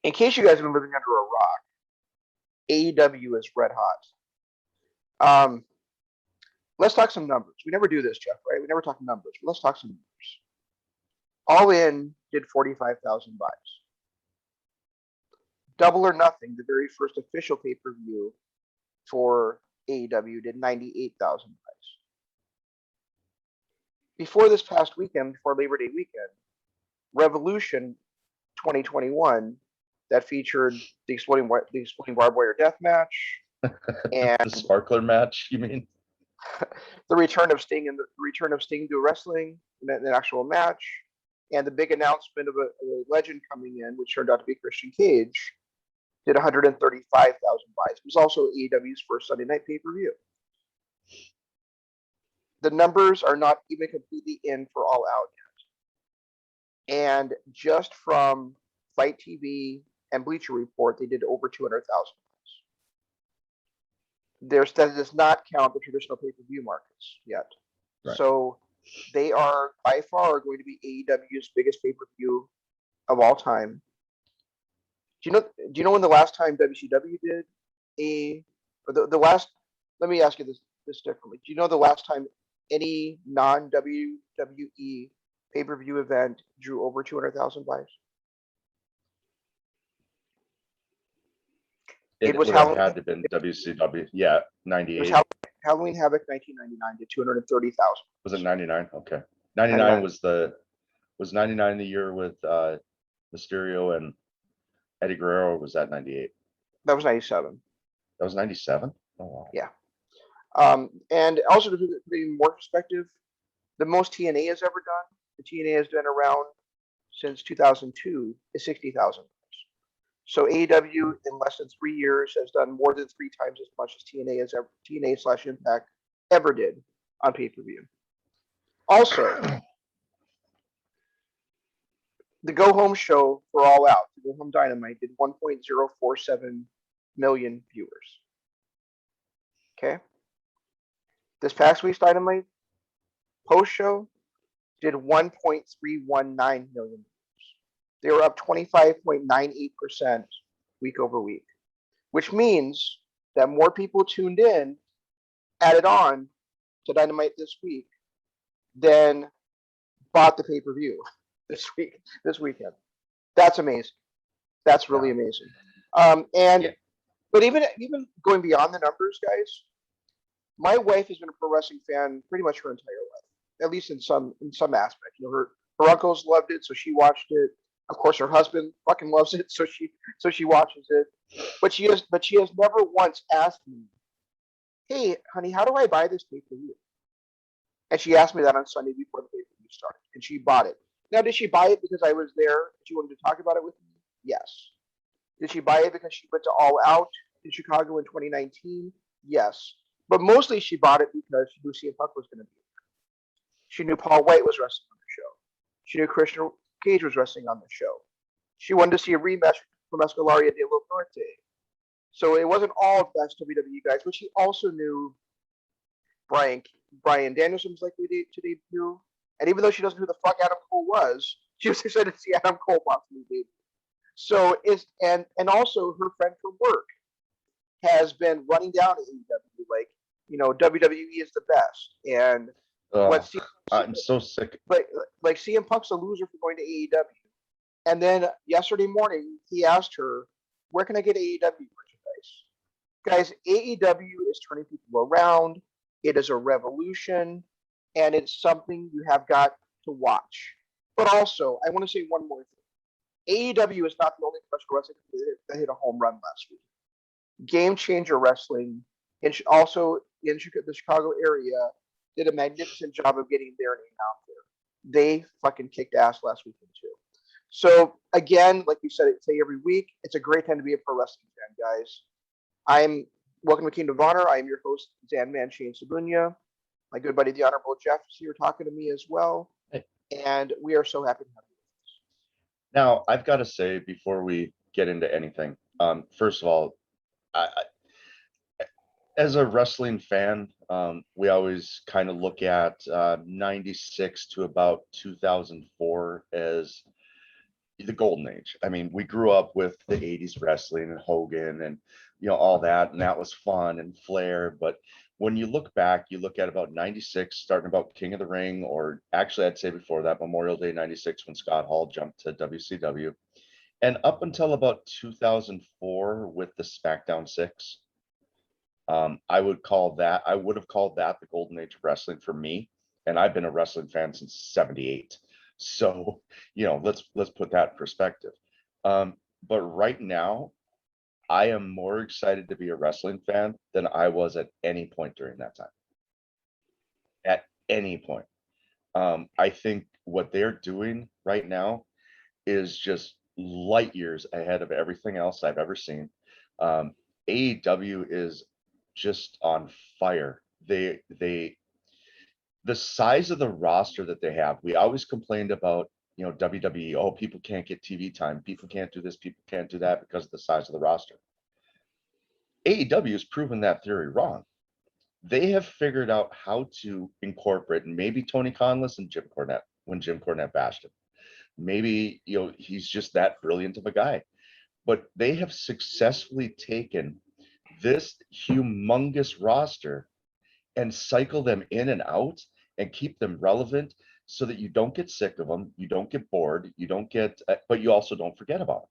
In case you guys have been living under a rock, AEW is red hot. Let's talk some numbers. We never do this, Jeff, right? We never talk numbers. But let's talk some numbers. All In did 45,000 buys. Double or Nothing, the very first official pay-per-view for AEW, did 98,000 buys. Before this past weekend, before Labor Day weekend, Revolution 2021, that featured the exploding barbed wire death match and the sparkler match, you mean? the return of Sting to wrestling in an actual match, and the big announcement of a legend coming in, which turned out to be Christian Cage, did 135,000 buys. It was also AEW's first Sunday night pay-per-view. The numbers are not even completely in for All Out yet. And just from Fight TV and Bleacher Report, they did over 200,000 buys. That does not count the traditional pay-per-view markets yet. Right. So they are by far going to be AEW's biggest pay-per-view of all time. Do you know when the last time WCW did the last? Let me ask you this differently. Do you know the last time any non-WWE pay-per-view event drew over 200,000 buys? It was Halloween. Had to been WCW. Yeah, 98. It was Halloween Havoc 1999 did 230,000. Was it 99? Okay. 99 was 99 the year with Mysterio and Eddie Guerrero, or was that 98? That was 97. That was 97? Oh, wow. Yeah. And also to put it in more perspective, the most TNA has ever done, the TNA has been around since 2002, is 60,000. So AEW in less than 3 years has done more than 3 times as much as TNA/Impact ever did on pay-per-view. Also, the Go Home show for All Out, the Go Home Dynamite, did 1.047 million viewers. Okay. This past week's Dynamite post show did 1.319 million viewers. They were up 25.98% week over week, which means that more people tuned in, added on to Dynamite this week, than bought the pay-per-view this weekend. That's amazing. That's really amazing. But even going beyond the numbers, guys, my wife has been a pro wrestling fan pretty much her entire life, at least in some aspect. You know, her uncles loved it, so she watched it. Of course, her husband fucking loves it, so she watches it. But she has never once asked me, "Hey, honey, how do I buy this pay-per-view?" And she asked me that on Sunday before the pay-per-view started, and she bought it. Now, did she buy it because I was there and she wanted to talk about it with me? Yes. Did she buy it because she went to All Out in Chicago in 2019? Yes. But mostly she bought it because she knew CM Punk was going to be there. She knew Paul White was wrestling on the show. She knew Christian Cage was wrestling on the show. She wanted to see a rematch from Escalaria de la Muerte. So it wasn't all best WWE guys, but she also knew Bryan Danielson was likely to debut. And even though she doesn't know who the fuck Adam Cole was, she was excited to see Adam Cole possibly debut. So and also her friend from work has been running down to AEW, like, you know, WWE is the best. And I'm so sick. Like CM Punk's a loser for going to AEW. And then yesterday morning, he asked her, "Where can I get AEW merchandise?" Guys, AEW is turning people around. It is a revolution, and it's something you have got to watch. But also, I want to say one more thing. AEW is not the only professional wrestling that hit a home run last week. Game Changer Wrestling, also in the Chicago area, did a magnificent job of getting their name out there. They fucking kicked ass last weekend too. So again, like you say every week, it's a great time to be a pro wrestling fan, guys. Welcome to Kingdom of Honor. I am your host, Zanman Shane Sabunya. My good buddy, the Honorable Jeff, is here talking to me as well. Hey. And we are so happy to have you with us. Now, I've got to say, before we get into anything, first of all, I as a wrestling fan, we always kind of look at 96 to about 2004 as the golden age. I mean, we grew up with the 80s wrestling and Hogan and, all that, and that was fun and Flair. But when you look back, you look at about 96, starting about King of the Ring, or actually, I'd say before that, Memorial Day 96, when Scott Hall jumped to WCW. And up until about 2004 with the SmackDown 6, I would have called that the golden age of wrestling for me. And I've been a wrestling fan since 78. So, let's put that in perspective. But right now, I am more excited to be a wrestling fan than I was at any point during that time. At any point. I think what they're doing right now is just light years ahead of everything else I've ever seen. AEW is just on fire. The size of the roster that they have, we always complained about, WWE, oh, people can't get TV time, people can't do this, people can't do that because of the size of the roster. AEW has proven that theory wrong. They have figured out how to incorporate, and maybe Tony Khan listened to Jim Cornette when Jim Cornette bashed him. Maybe, he's just that brilliant of a guy. But they have successfully taken this humongous roster and cycle them in and out and keep them relevant so that you don't get sick of them, you don't get bored, but you also don't forget about them.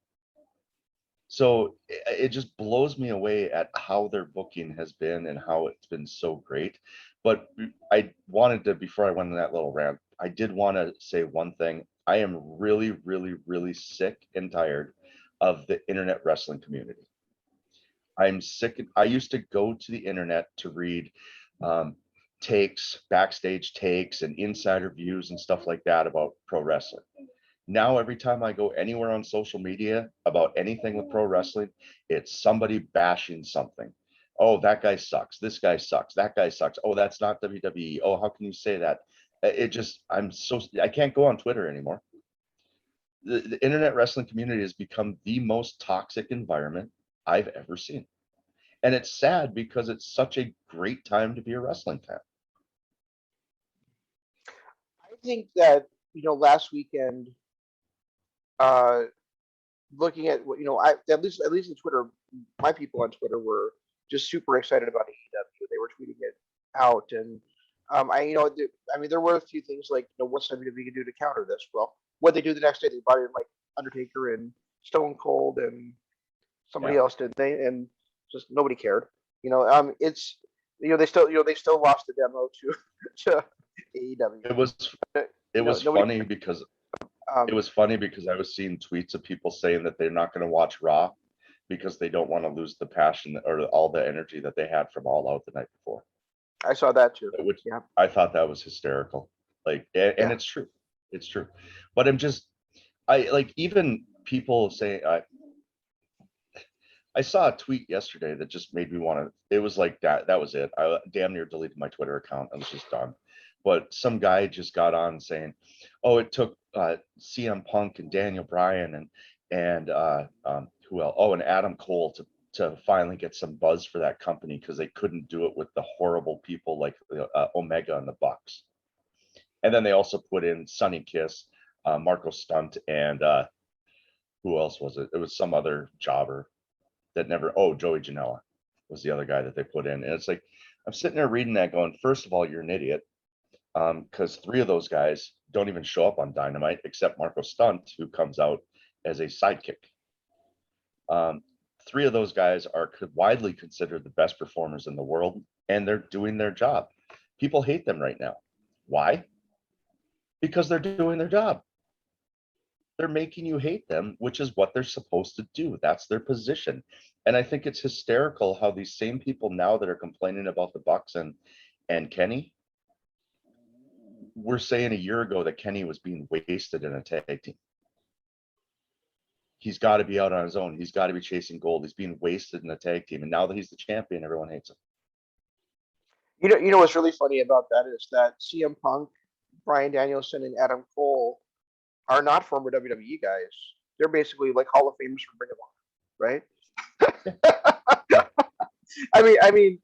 So it just blows me away at how their booking has been and how it's been so great. But I wanted to, before I went on that little rant, I did want to say one thing. I am really, really, really sick and tired of the internet wrestling community. I'm sick. I used to go to the internet to read takes, backstage takes, and insider views and stuff like that about pro wrestling. Now, every time I go anywhere on social media about anything with pro wrestling, it's somebody bashing something. Oh, that guy sucks. This guy sucks. That guy sucks. Oh, that's not WWE. Oh, how can you say that? I can't go on Twitter anymore. The internet wrestling community has become the most toxic environment I've ever seen. And it's sad because it's such a great time to be a wrestling fan. I think that, last weekend, looking at what, I at least in Twitter, my people on Twitter were just super excited about AEW. They were tweeting it out, and there were a few things like, what's WWE going to do to counter this? Well, what they do the next day, they brought in like Undertaker and Stone Cold and somebody else, did they? And just nobody cared. It's they still lost the demo to AEW. Funny because it was funny because I was seeing tweets of people saying that they're not going to watch Raw because they don't want to lose the passion or all the energy that they had from All Out the night before. I saw that too. Which I thought that was hysterical. And it's true. It's true. But even people say, I saw a tweet yesterday that just made me want to, it was like that was it. I damn near deleted my Twitter account. I was just done. But some guy just got on saying, oh, it took CM Punk and Daniel Bryan and who else? Oh, and Adam Cole to finally get some buzz for that company because they couldn't do it with the horrible people like Omega and the Bucks. And then they also put in Sonny Kiss, Marco Stunt, and who else was it? It was some other jobber that never. Oh, Joey Janela was the other guy that they put in. And it's like, I'm sitting there reading that going, first of all, you're an idiot. Because 3 of those guys don't even show up on Dynamite except Marco Stunt, who comes out as a sidekick. 3 of those guys are widely considered the best performers in the world, and they're doing their job. People hate them right now. Why? Because they're doing their job. They're making you hate them, which is what they're supposed to do. That's their position. And I think it's hysterical how these same people now that are complaining about the Bucks and Kenny, we're saying a year ago that Kenny was being wasted in a tag team. He's got to be out on his own. He's got to be chasing gold. He's being wasted in a tag team. And now that he's the champion, everyone hates him. You know what's really funny about that is that CM Punk, Bryan Danielson, and Adam Cole are not former WWE guys. They're basically like Hall of Famers from Ring of Honor, right? I mean,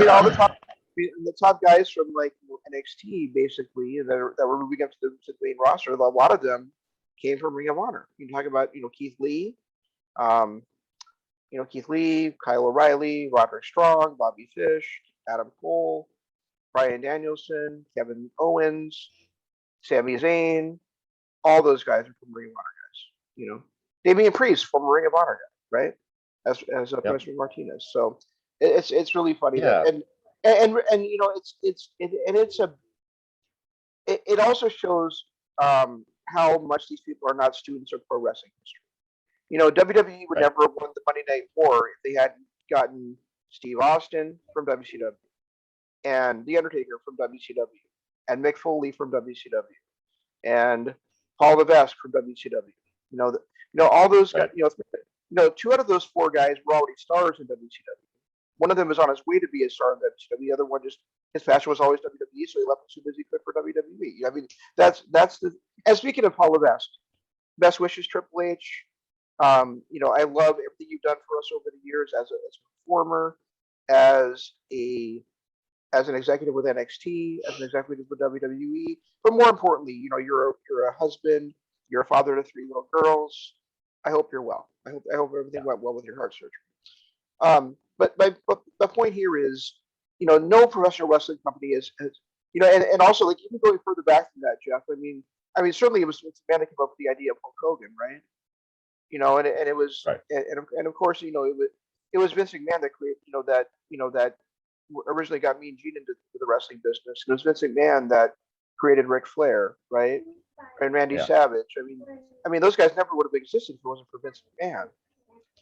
all the top guys from like NXT basically that were moving up to the main roster. A lot of them came from Ring of Honor. You talk about, Keith Lee, um, Keith Lee, Kyle O'Reilly, Roderick Strong, Bobby Fish, Adam Cole, Bryan Danielson, Kevin Owens, Sami Zayn. All those guys are from Ring of Honor guys. Damian Priest, former Ring of Honor guy, right? As Yep. Punishment Martinez. So it's really funny Yeah. that and it also shows how much these people are not students of pro wrestling history. WWE would Right. never have won the Monday Night War if they hadn't gotten Steve Austin from WCW and The Undertaker from WCW and Mick Foley from WCW and Paul Levesque from WCW. All those guys. Right. Two out of those four guys were already stars in WCW. One of them was on his way to be a star in WCW. The other one just his passion was always WWE, so he left as soon as he could for WWE. I mean, that's the. And speaking of Paul Levesque, best wishes, Triple H. I love everything you've done for us over the years as a performer, as an executive with NXT, as an executive with WWE. But more importantly, you're a husband, you're a father to 3 little girls. I hope you're well. I hope everything went well with your heart surgery. But the point here is, no professional wrestling company is and also like even going further back than that, Jeff. I mean, certainly it was McMahon that came up with the idea of Hulk Hogan, right? And it was Right. and of course, it was Vince McMahon that created, that originally got Mean Gene into the wrestling business. It was Vince McMahon that created Ric Flair, right? And Randy Yeah. Savage. I mean, those guys never would have existed if it wasn't for Vince McMahon.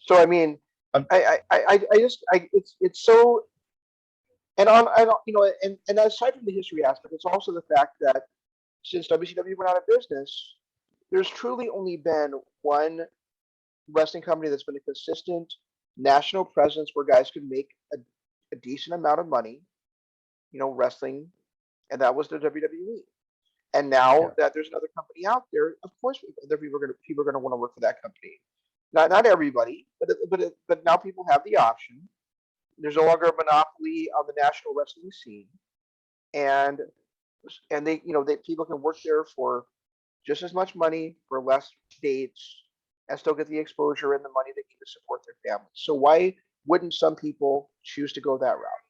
So I mean, I'm- it's so, and on I don't and aside from the history aspect, it's also the fact that since WCW went out of business, there's truly only been one wrestling company that's been a consistent national presence where guys can make a decent amount of money, wrestling, and that was the WWE. And now that there's another company out there, of course, other people are going to want to work for that company. Not everybody, but now people have the option. There's no longer a monopoly on the national wrestling scene, and they people can work there for just as much money for less dates and still get the exposure and the money they need to support their families. So why wouldn't some people choose to go that route?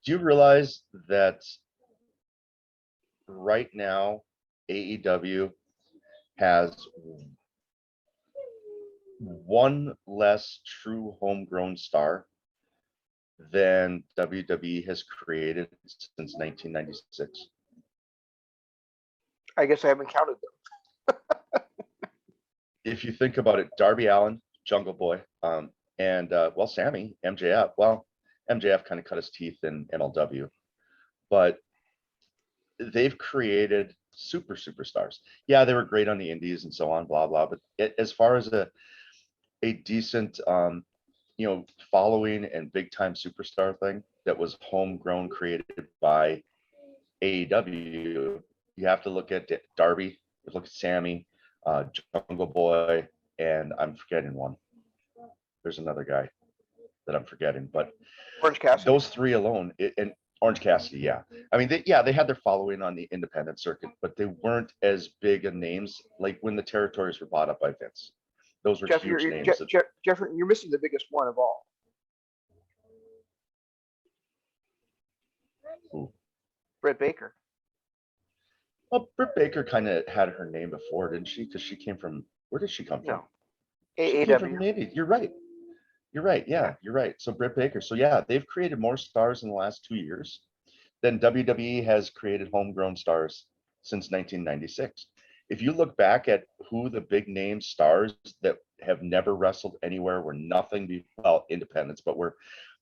Do you realize that right now AEW has one less true homegrown star than WWE has created since 1996? I guess I haven't counted them. If you think about it, Darby Allin, Jungle Boy, and Sammy, MJF. Well, MJF kind of cut his teeth in MLW, but they've created superstars. Yeah, they were great on the indies and so on, blah blah. But as far as a decent following and big time superstar thing that was homegrown, created by AEW, you have to look at Darby, look at Sammy, Jungle Boy, and I'm forgetting one. There's another guy that I'm forgetting, but Orange Cassidy. Those 3 alone, and Orange Cassidy, yeah. I mean, they had their following on the independent circuit, but they weren't as big of names like when the territories were bought up by Vince. Those were huge names. Jeff, you're missing the biggest one of all. Ooh. Britt Baker. Well, Britt Baker kind of had her name before, didn't she? Because she came from, where did she come from? No. She came from the 80s. You're right. Yeah, you're right. So Britt Baker. So yeah, they've created more stars in the last 2 years than WWE has created homegrown stars since 1996. If you look back at who the big name stars that have never wrestled anywhere were nothing, independents, but were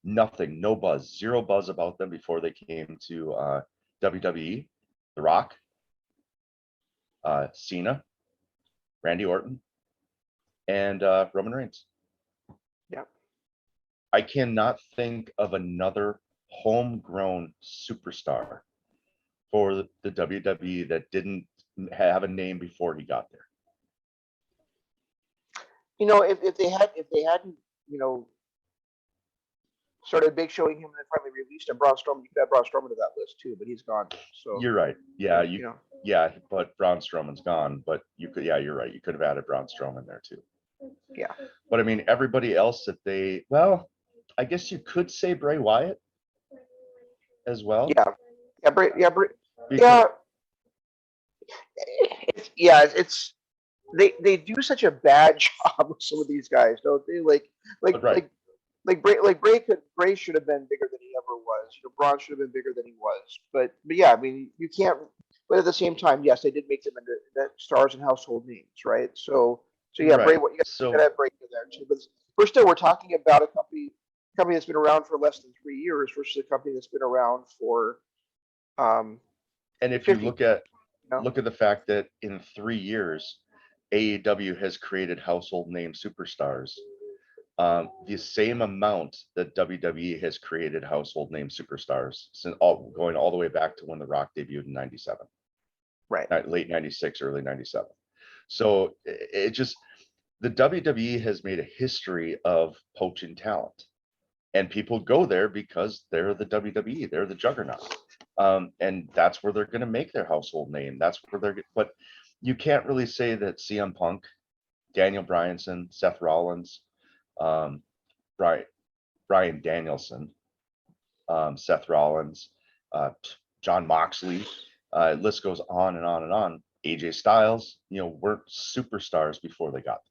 nothing, no buzz, zero buzz about them before they came to WWE, The Rock, Cena, Randy Orton, and Roman Reigns. Yep. I cannot think of another homegrown superstar for the WWE that didn't have a name before he got there. If they hadn't, started big showing him and then finally released him, Braun Strowman, you could add Braun Strowman to that list too, but he's gone. So You're right. Yeah, Yeah, but Braun Strowman's gone. But you could, yeah, you're right. You could have added Braun Strowman there too. Yeah. But I mean, everybody else that they, well, I guess you could say Bray Wyatt as well. Yeah. Yeah. Because Yeah. It's they do such a bad job with some of these guys, don't they? Like right, like Bray should have been bigger than he ever was. Braun should have been bigger than he was. But yeah, I mean, you can't. But at the same time, yes, they did make them into stars and household names, right? So yeah, Bray, right. you got to So, have Bray in there too. But we're talking about a company that's been around for less than 3 years versus a company that's been around for um and if you 50. look at You know? the fact that in 3 years, AEW has created household name superstars, the same amount that WWE has created household name superstars since going all the way back to when The Rock debuted in '97, Right. late '96, early '97. So it just, the WWE has made a history of poaching talent, and people go there because they're the WWE, they're the juggernaut, and that's where they're going to make their household name. That's where but you can't really say that CM Punk, Daniel Bryanson, Seth Rollins, um, Brian, Brian Danielson, Seth Rollins, John Moxley, list goes on and on and on. AJ Styles, weren't superstars before they got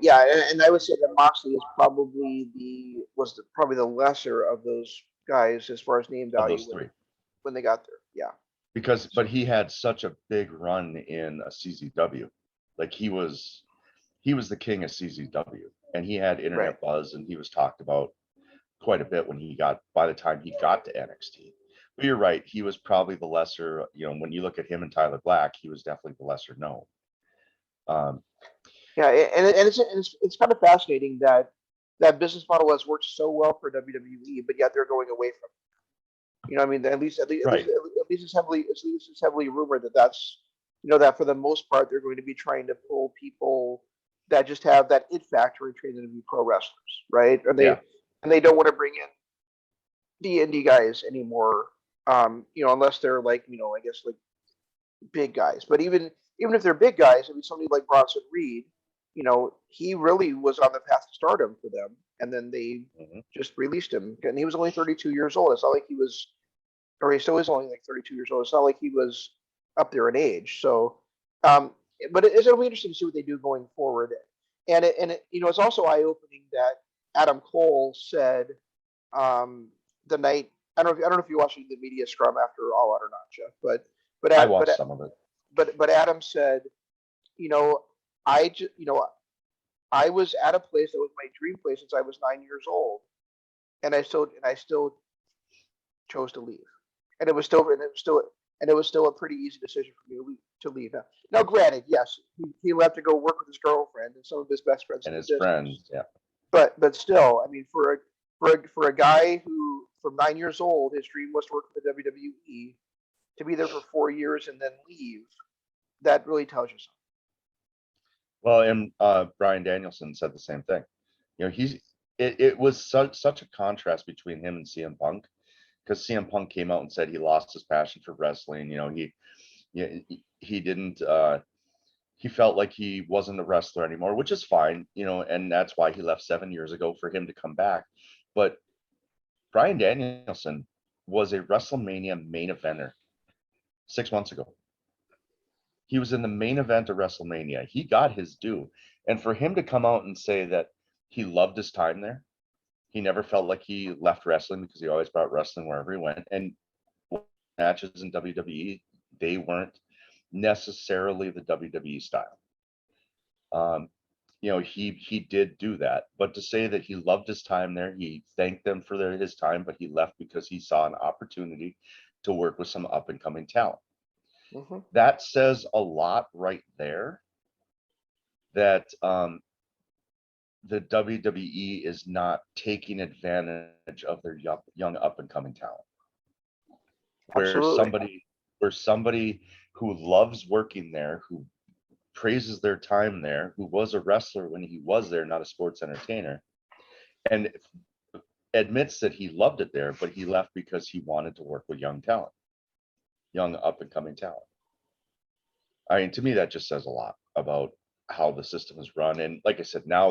Yeah, and I would say that Moxley is probably the lesser of those guys as far as name there of value those three. when they got there. Yeah. But he had such a big run in a CZW. Like he was the king of CZW, and he had Right. internet buzz, and he was talked about quite a bit by the time he got to NXT. But you're right, he was probably the lesser, when you look at him and Tyler Black, he was definitely the lesser known. Um, Yeah, and it's kind of fascinating that that business model has worked so well for WWE, but yet they're going away from it. I mean, right. at least it's heavily rumored that that's that for the most part they're going to be trying to pull people that just have that it factor and train them to be pro wrestlers, right? Yeah. And they don't want to bring in the indie guys anymore. Unless they're like I guess like big guys. But even if they're big guys, I mean somebody like Bronson Reed, he really was on the path to stardom for them, and then they Mhm. just released him, and he was only 32 years old. It's not like he was, or he still is only like 32 years old. It's not like he was up there in age. So, um, but it'll be interesting to see what they do going forward. It's also eye opening that Adam Cole said the night. I don't know if you're watching the media scrum after All Out or not, Jeff, but I Ad, watched some of it. but Adam said, you know, I just, I was at a place that was my dream place since I was 9 years old, and I still chose to leave, and it was still a pretty easy decision for me to leave. Now, granted, yes, he left to go work with his girlfriend and some of his best friends in And the his business, friends, yeah. but still, I mean, for a guy who from 9 years old, his dream was to work for the WWE, to be there for 4 years and then leave, that really tells you something. Well, and Brian Danielson said the same thing. It was such a contrast between him and CM Punk, because CM Punk came out and said he lost his passion for wrestling. He didn't. He felt like he wasn't a wrestler anymore, which is fine. And that's why he left 7 years ago, for him to come back. But Brian Danielson was a WrestleMania main eventer 6 months ago. He was in the main event of WrestleMania. He got his due. And for him to come out and say that he loved his time there, he never felt like he left wrestling, because he always brought wrestling wherever he went. And matches in WWE, they weren't necessarily the WWE style. He did do that, but to say that he loved his time there, he thanked them for his time, but he left because he saw an opportunity to work with some up and coming talent. Mm-hmm. That says a lot right there, that the WWE is not taking advantage of their young up and coming talent. Where Absolutely. somebody who loves working there, who praises their time there, who was a wrestler when he was there, not a sports entertainer, and admits that he loved it there, but he left because he wanted to work with young talent, young up and coming talent. I mean, to me, that just says a lot about how the system is run. And like I said, now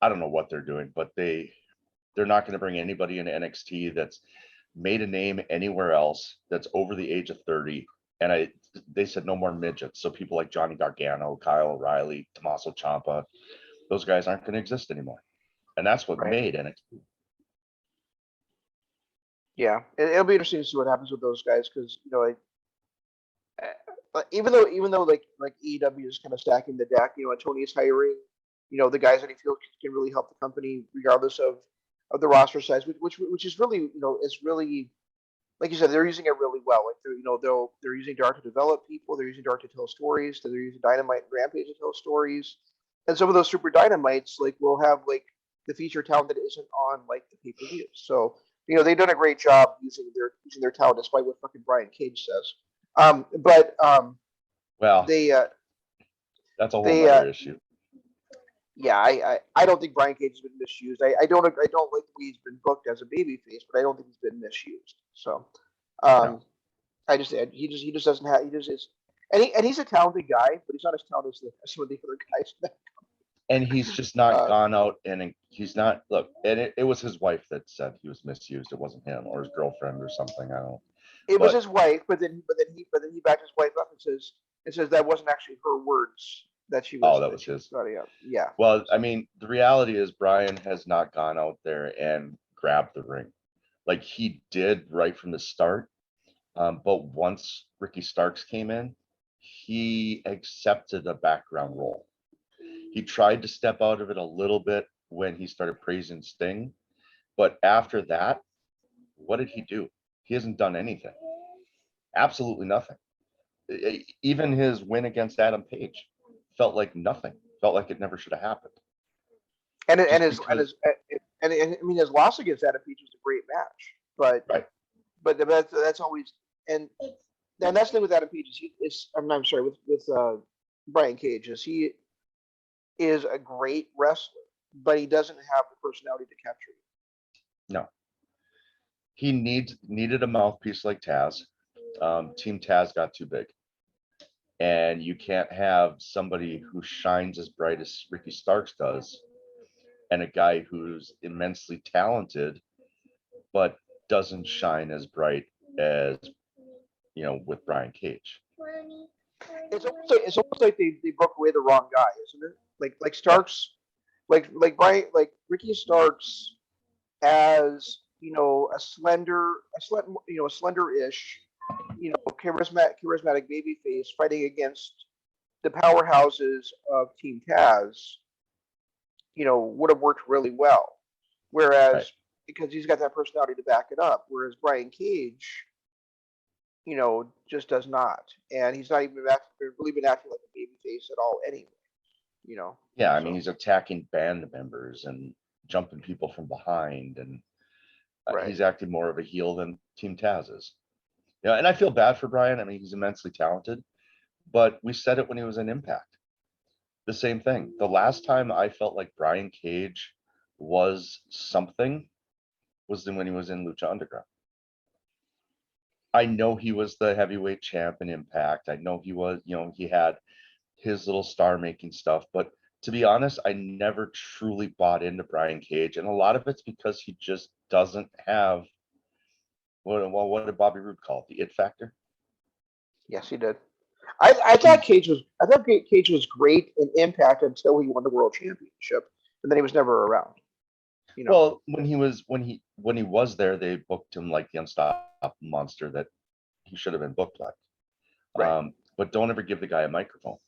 I don't know what they're doing, but they're not going to bring anybody in NXT that's made a name anywhere else that's over the age of 30. And they said no more midgets. So people like Johnny Gargano, Kyle O'Reilly, Tommaso Ciampa, those guys aren't going to exist anymore. And that's what made NXT. Yeah, it'll be interesting to see what happens with those guys because even though like AEW is kind of stacking the deck, and Tony's hiring, the guys that he feels can really help the company regardless of the roster size, which is really, it's really, like you said, they're using it really well. Like they're using Dark to develop people, they're using Dark to tell stories, they're using Dynamite and Rampage to tell stories, and some of those Super Dynamites like will have like the feature talent that isn't on like the pay-per-views. So they've done a great job using their talent, despite what fucking Brian Cage says. Well, they that's a whole other issue. Yeah, I don't think Brian Cage has been misused. I don't like the way he's been booked as a babyface, but I don't think he's been misused. So, No. he just doesn't have, he just is, and he's a talented guy, but he's not as talented as some of the other guys. And he's just not gone out and he's not, look, and it was his wife that said he was misused. It wasn't him or his girlfriend or something. I don't know. It was his wife, but then he backed his wife up and says that wasn't actually her words. That she was. Oh, that was his. Yeah. Well, I mean, the reality is Brian has not gone out there and grabbed the ring like he did right from the start. But once Ricky Starks came in, he accepted a background role. He tried to step out of it a little bit when he started praising Sting. But after that, what did he do? He hasn't done anything. Absolutely nothing. Even his win against Adam Page felt like nothing. Felt like it never should have happened. And his loss against Adam Page was a great match, but right. But that's always and that's the thing with Adam Page is I'm sorry with Brian Cage is he is a great wrestler, but he doesn't have the personality to capture you. No. He needed a mouthpiece like Taz. Team Taz got too big. And you can't have somebody who shines as bright as Ricky Starks does and a guy who's immensely talented but doesn't shine as bright as with Brian Cage. It's almost like they broke away the wrong guy, isn't it? Like Starks, like Ricky Starks as a slender-ish, charismatic babyface fighting against the powerhouses of Team Taz, would have worked really well. Whereas because he's got that personality to back it up, whereas Brian Cage, just does not, and he's not even really been acting like a babyface at all anyway. Yeah, I mean he's attacking band members and jumping people from behind, and he's acting more of a heel than Team Taz is. And I feel bad for Brian. I mean he's immensely talented, but we said it when he was in Impact. The same thing. The last time I felt like Brian Cage was something was when he was in Lucha Underground. I know he was the heavyweight champ in Impact. I know he was, he had his little star making stuff, but to be honest, I never truly bought into Brian Cage. And a lot of it's because he just doesn't have what did Bobby Roode call it? The it factor? Yes, he did. I thought Cage was great in Impact until he won the World Championship, and then he was never around. Well, when he was there, they booked him like the unstoppable monster that he should have been booked like. Right. But don't ever give the guy a microphone.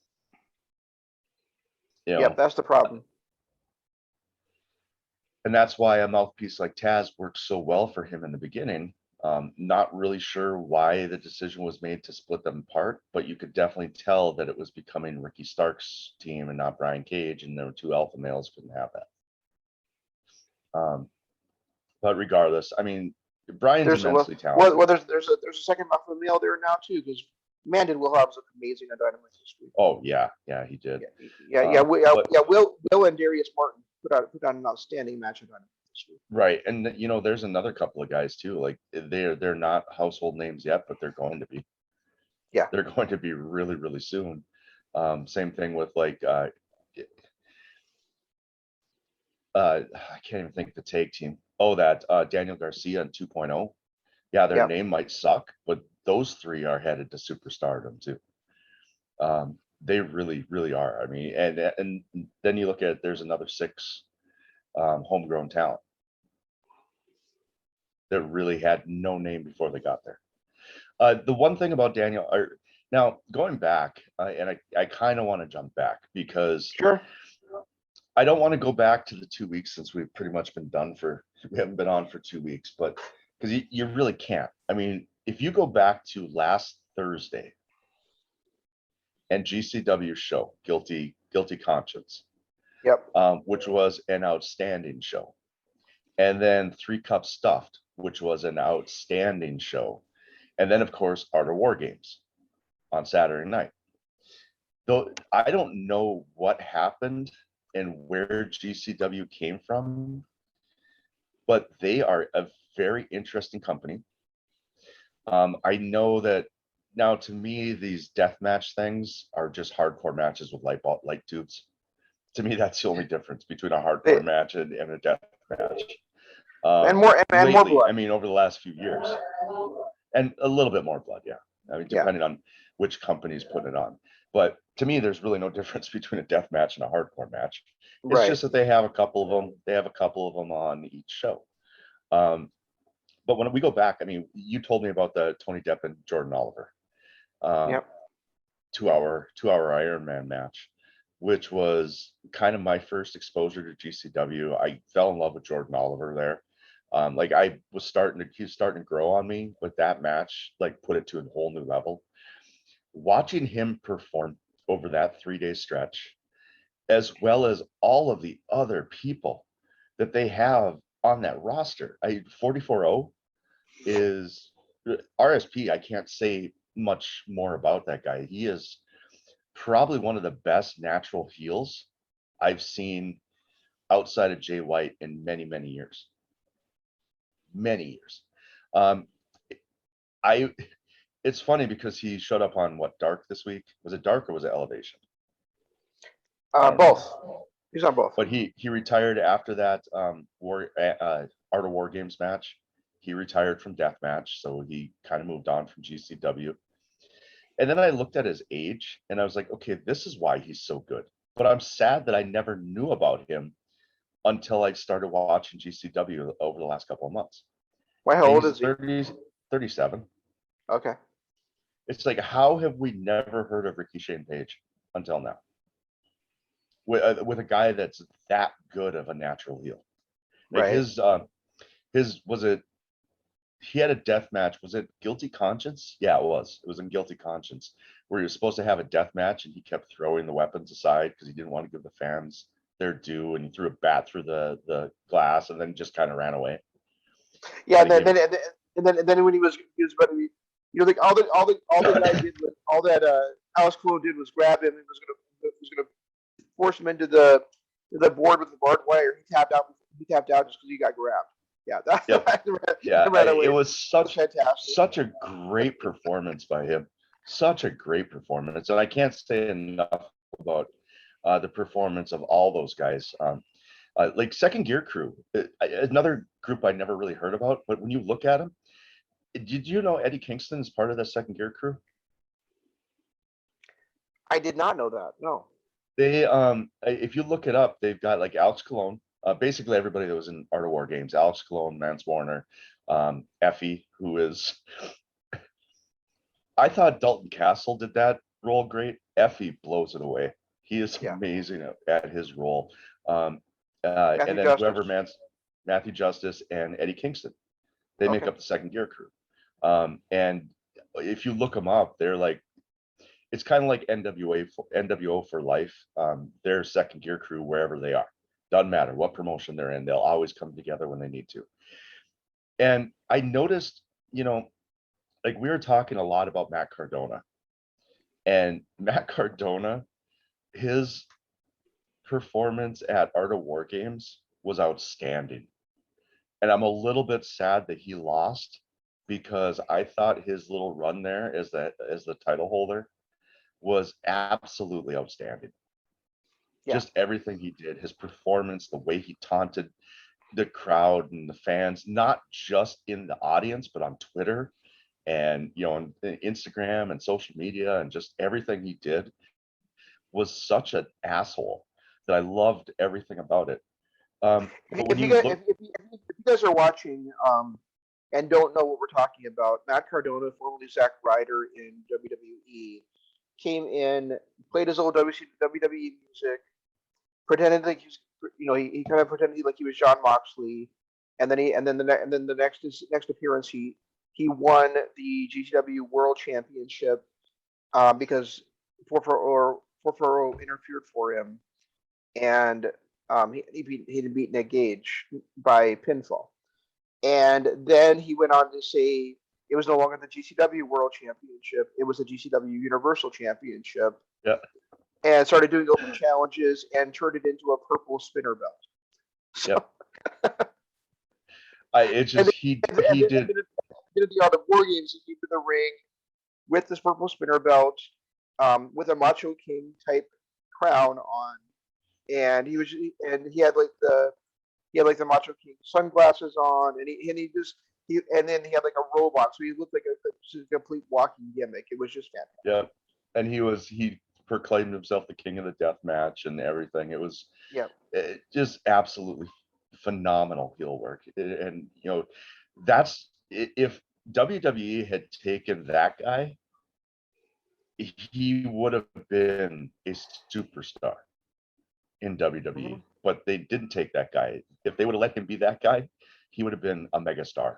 Yep, that's the problem. And that's why a mouthpiece like Taz worked so well for him in the beginning. Not really sure why the decision was made to split them apart, but you could definitely tell that it was becoming Ricky Starks' team and not Brian Cage, and there were two alpha males couldn't have that. But regardless, I mean, Brian's immensely talented. Well, there's a second alpha male there now too, because Mandon Will Hobbs looked amazing on Dynamite this week. Oh yeah, he did. Will and Darius Martin put on an outstanding match on Dynamite. Right. And you know, there's another couple of guys too. Like they're not household names yet, but they're going to be. Yeah. They're going to be really, really soon. Same thing with like I can't even think of the tag team. Oh, that Daniel Garcia and 2.0. Yeah, their Yeah. name might suck, but those three are headed to superstardom too. They really, really are. I mean, and then you look at there's another 6 homegrown talent that really had no name before they got there. The one thing about Daniel, now going back, and I kind of want to jump back because Sure. I don't want to go back to the 2 weeks since we've pretty much been done for, we haven't been on for 2 weeks, but because you really can't. I mean, if you go back to last Thursday and GCW show, Guilty Conscience, Yep. which was an outstanding show. And then 3 Cup Stuffed, which was an outstanding show. And then, of course, Art of Wargames on Saturday night. Though I don't know what happened and where GCW came from, but they are a very interesting company. I know that now to me, these death match things are just hardcore matches with light tubes. To me, that's the only difference between a hardcore match and a death match. And more Lately, blood. I mean, over the last few years, and a little bit more blood, yeah. I mean, depending on which company's putting it on. But to me, there's really no difference between a death match and a hardcore match. It's Right. just that they have a couple of them. They have a couple of them on each show. But when we go back, I mean, you told me about the Tony Depp and Jordan Oliver, Yep. 2 hour Iron Man match, which was kind of my first exposure to GCW. I fell in love with Jordan Oliver there. Like he was starting to grow on me, but that match like put it to a whole new level. Watching him perform over that 3-day stretch, as well as all of the other people that they have on that roster. 44-0 is RSP. I can't say much more about that guy. He is probably one of the best natural heels I've seen outside of Jay White in many, many years. Many years. It's funny because he showed up on what, Dark this week? Was it Dark or was it Elevation? Both. He's on both. But he retired after that Art of Wargames match. He retired from Deathmatch, so he kind of moved on from GCW. And then I looked at his age and I was like, okay, this is why he's so good. But I'm sad that I never knew about him until I started watching GCW over the last couple of months. Why, how old is he? 37. Okay. It's like, how have we never heard of Ricky Shane Page until now? With a guy that's that good of a natural heel. Like right. his was it, he had a death match. Was it Guilty Conscience? Yeah, it was. It was in Guilty Conscience where he was supposed to have a death match and he kept throwing the weapons aside because he didn't want to give the fans their due, and he threw a bat through the glass and then just kind of ran away. Yeah, and then when he was about to be, like all the guy did was all that Alice Cole did was grab him and was gonna force him into the board with the barbed wire. He tapped out just because he got grabbed. Yeah, that's yep. Yeah. It was such a great performance by him. Such a great performance, and I can't say enough about the performance of all those guys. Like Second Gear Crew, another group I never really heard about, but when you look at them, did you know Eddie Kingston is part of the Second Gear Crew? I did not know that. No. They, if you look it up, they've got like Alex Colon, basically everybody that was in Art of Wargames, Alex Colon, Mance Warner, Effie, who is, I thought Dalton Castle did that role great. Effie blows it away. He is amazing at his role. And then Justice. whoever Matthew Justice and Eddie Kingston, they make up the Second Gear Crew. And if you look them up, they're like, it's kind of like NWO for life. They're Second Gear Crew wherever they are. Doesn't matter what promotion they're in, they'll always come together when they need to. And I noticed, like we were talking a lot about Matt Cardona. And Matt Cardona, his performance at Art of Wargames was outstanding. And I'm a little bit sad that he lost because I thought his little run there as the title holder was absolutely outstanding. Yeah. Just everything he did, his performance, the way he taunted the crowd and the fans, not just in the audience, but on Twitter and on Instagram and social media, and just everything he did was such an asshole that I loved everything about it. But when If you you guys look, if you guys are watching and don't know what we're talking about, Matt Cardona, formerly Zack Ryder in WWE, came in, played his old WWE music, pretended like he kind of pretended like he was John Moxley, and then the next appearance he won the GCW World Championship because 440 interfered for him, and he beat Nick Gage by pinfall. And then he went on to say it was no longer the GCW World Championship; it was the GCW Universal Championship, yeah, and started doing open challenges and turned it into a purple spinner belt. So, yep. It and just he then did. did the Art of Wargames, he in the ring with this purple spinner belt, with a Macho King type crown on, and he had the Macho King sunglasses on, and then he had like a robot, so he looked like a complete walking gimmick. It was just fantastic. Yeah, and he proclaimed himself the king of the death match and everything. It was Yeah. just absolutely phenomenal heel work. And that's if WWE had taken that guy, he would have been a superstar in Mm-hmm. WWE. But they didn't take that guy. If they would have let him be that guy, he would have been a megastar.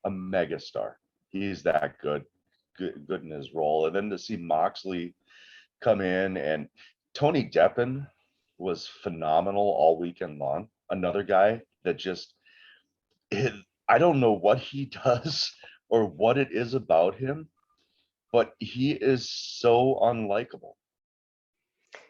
A megastar. He's that good in his role. And then to see Moxley come in, and Tony Deppen was phenomenal all weekend long. Another guy that just I don't know what he does or what it is about him, but he is so unlikable.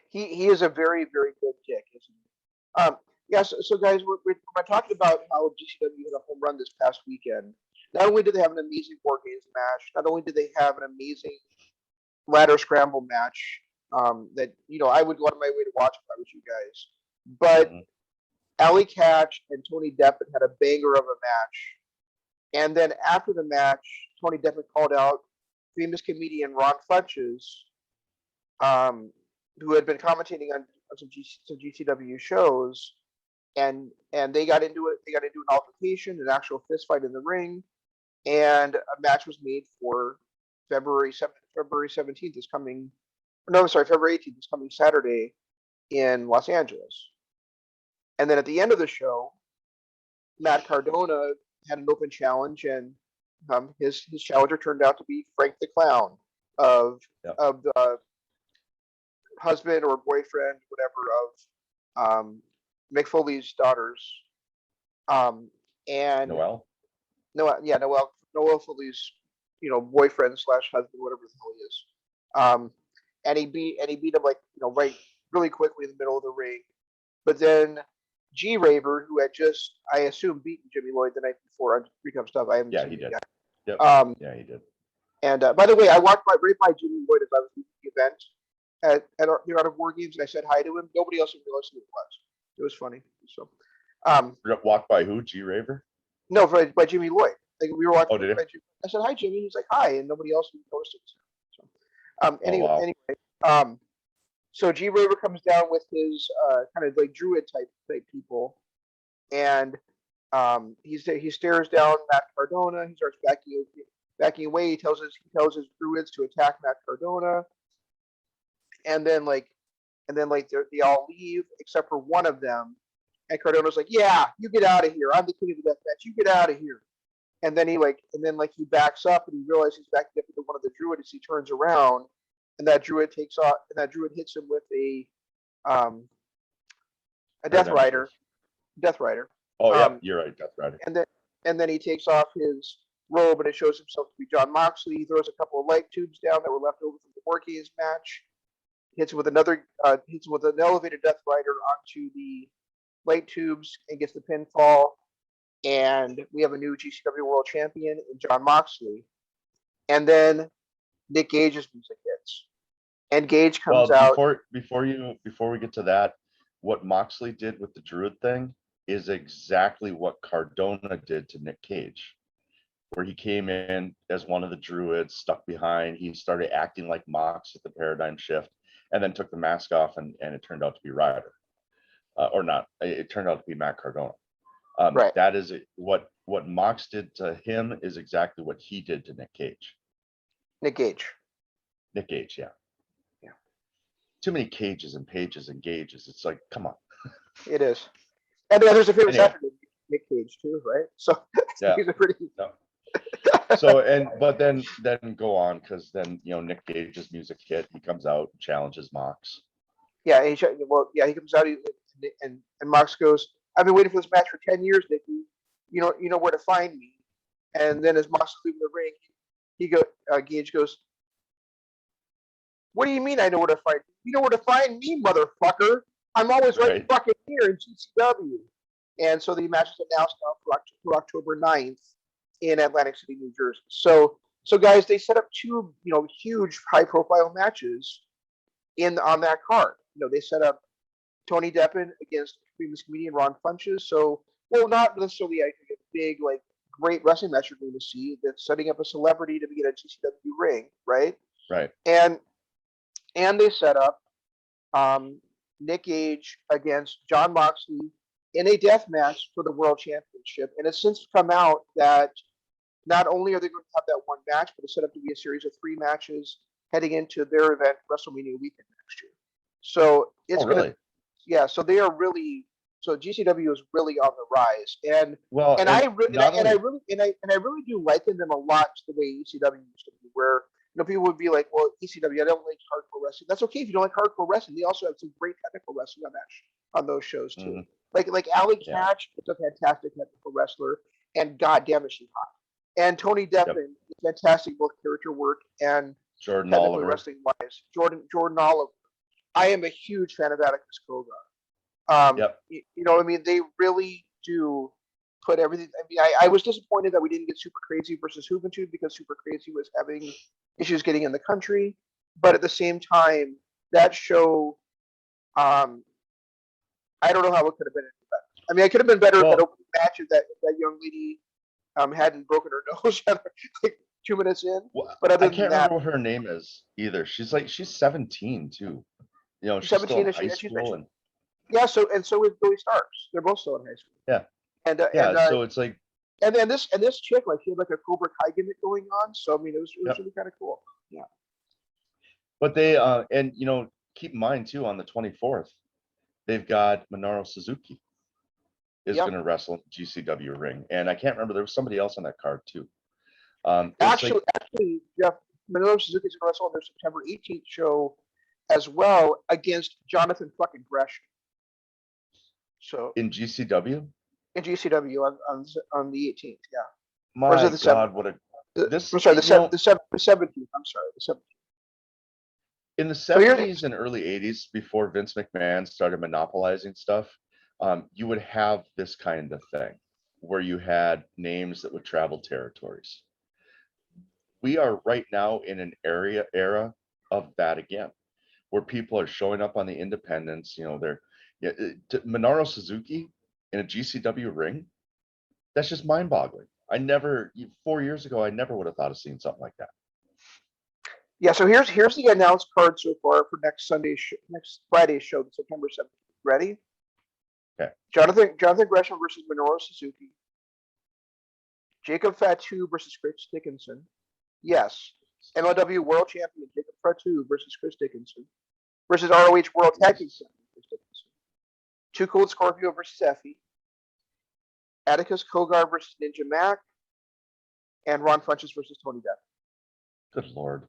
He is a very very good kick, isn't he? Yes. So guys, we're talking about how GCW had a home run this past weekend. Not only did they have an amazing War Games match, not only did they have an amazing ladder scramble match that I would go out of my way to watch if I was you guys, but Mhm. Ali Catch and Tony Deppen had a banger of a match. And then after the match, Tony Deppen called out famous comedian Ron Funches, um, who had been commentating on some GCW shows, and they got into it. They got into an altercation, an actual fist fight in the ring, and a match was made for February 17th is coming. No, I'm sorry, February 18th is coming Saturday in Los Angeles. And then at the end of the show, Matt Cardona had an open challenge, and his challenger turned out to be Frank the Clown of Yep. of the husband or boyfriend, whatever, of Mick Foley's daughters. And Noel. Noel Foley's boyfriend slash husband, whatever the hell he is. And he beat him like right really quickly in the middle of the ring. But then G Raver, who had just, I assume, beaten Jimmy Lloyd the night before on Recon Stuff. I haven't Yeah, seen he it did. yet. Yep. Yeah, he did. And by the way, I walked right by Jimmy Lloyd as I was leaving the event at the Art of War Games, and I said hi to him. Nobody else realized who it was. It was funny. So, Walked by who? G Raver? no, by Jimmy Lloyd. Like we were walking Oh, did by he? Jimmy. I said hi, Jimmy. He's like hi, and nobody else noticed it. So, Oh, wow. so G Raver comes down with his kind of like druid type people, and he stares down Matt Cardona. He starts backing away. He tells his druids to attack Matt Cardona, and then they all leave except for one of them. And Cardona's like, "Yeah, you get out of here. I'm the king of the death match. You get out of here." And then he backs up, and he realizes he's backing up into one of the druids. He turns around, and that druid takes off, and that druid hits him with a Death Rider. Death Rider. Oh, yeah, you're right. Death Rider. And then he takes off his robe, and it shows himself to be John Moxley. He throws a couple of light tubes down that were left over from the War Games match. Hits him with an elevated Death Rider onto the light tubes and gets the pinfall. and we have a new GCW World Champion in John Moxley, and then Nick Gage's music hits, and Gage comes Well, out. before we get to that, what Moxley did with the Druid thing is exactly what Cardona did to Nick Cage, where he came in as one of the Druids, stuck behind. He started acting like Mox at the Paradigm Shift, and then took the mask off, and it turned out to be Ryder, or not. It turned out to be Matt Cardona. Right. That is what Mox did to him is exactly what he did to Nick Cage. Nick Gage. Nick Gage, yeah. Yeah. Too many cages and pages and gauges. It's like, come on. It is. And then there's a famous Anyway. actor named Nick Cage too, right? So Yeah. he's a pretty. No. So but then go on, because then Nick Cage's music hit. He comes out and challenges Mox. Yeah, he comes out and Mox goes, "I've been waiting for this match for 10 years, Nicky. You know where to find me." And then as Mox is leaving the ring, Gage goes, "What do you mean I know where to find you? You know where to find me, motherfucker. I'm always right fucking here in GCW." And so the match is announced for October 9th in Atlantic City, New Jersey. So guys, they set up two, huge high-profile matches on that card. They set up Tony Deppen against famous comedian Ron Funches. So, well, not necessarily a big, great wrestling match you're going to see. That's setting up a celebrity to be in a GCW ring, right? Right. And they set up Nick Gage against John Moxley in a death match for the World Championship. And it's since come out that not only are they going to have that one match, but it's set up to be a series of 3 matches heading into their event, WrestleMania weekend next year. So it's really? So they are really, so GCW is really on the rise. And I really do liken them a lot to the way ECW used to be, where people would be like, well, ECW, I don't like hardcore wrestling. That's okay if you don't like hardcore wrestling. They also have some great technical wrestling on those shows too. Mm-hmm. Like Allie Katch is a fantastic technical wrestler, and goddamn is she hot. And Tony Deppen is fantastic both character work and Jordan technical Oliver. wrestling wise. Jordan Oliver. I am a huge fan of Atticus Kogar. They really do put everything. I was disappointed that we didn't get Super Crazy versus Juventud because Super Crazy was having issues getting in the country. But at the same time, that show, I don't know how it could have been any better. It could have been better if that opening match if that young lady hadn't broken her nose like 2 minutes in. But other I can't remember what her name is either. She's 17 too. She's 17 still in high school. So is Billy Starks. They're both still in high school. Yeah. So it's like. And this chick, she had a Cobra Kai gimmick going on. So it was really kind of cool. Yeah. But they and keep in mind too, on the 24th, they've got Minoru Suzuki is going to wrestle in GCW ring, and I can't remember, there was somebody else on that card too. Actually, Jeff, Minoru Suzuki is going to wrestle on their September 18th show as well against Jonathan fucking Gresham. So in GCW. In GCW on the 18th, yeah. My God, 7th? What a the 17th. I'm sorry, the 17th. In the 70s and early 80s, before Vince McMahon started monopolizing stuff, you would have this kind of thing where you had names that would travel territories. We are right now in an era of that again, where people are showing up on the independents. Minoru Suzuki in a GCW ring, that's just mind-boggling. 4 years ago, I never would have thought of seeing something like that. Yeah, so here's the announced card so far for next Friday's show, September 7th. Ready? Okay. Jonathan Gresham versus Minoru Suzuki. Jacob Fatu versus Chris Dickinson. Yes. MLW World Champion Jacob Fatu versus Chris Dickinson. Versus ROH World Tag Team Champion Chris Dickinson. Too Cold Scorpio versus Effie. Atticus Kogar versus Ninja Mac. And Ron Funches versus Tony Depp. Good Lord.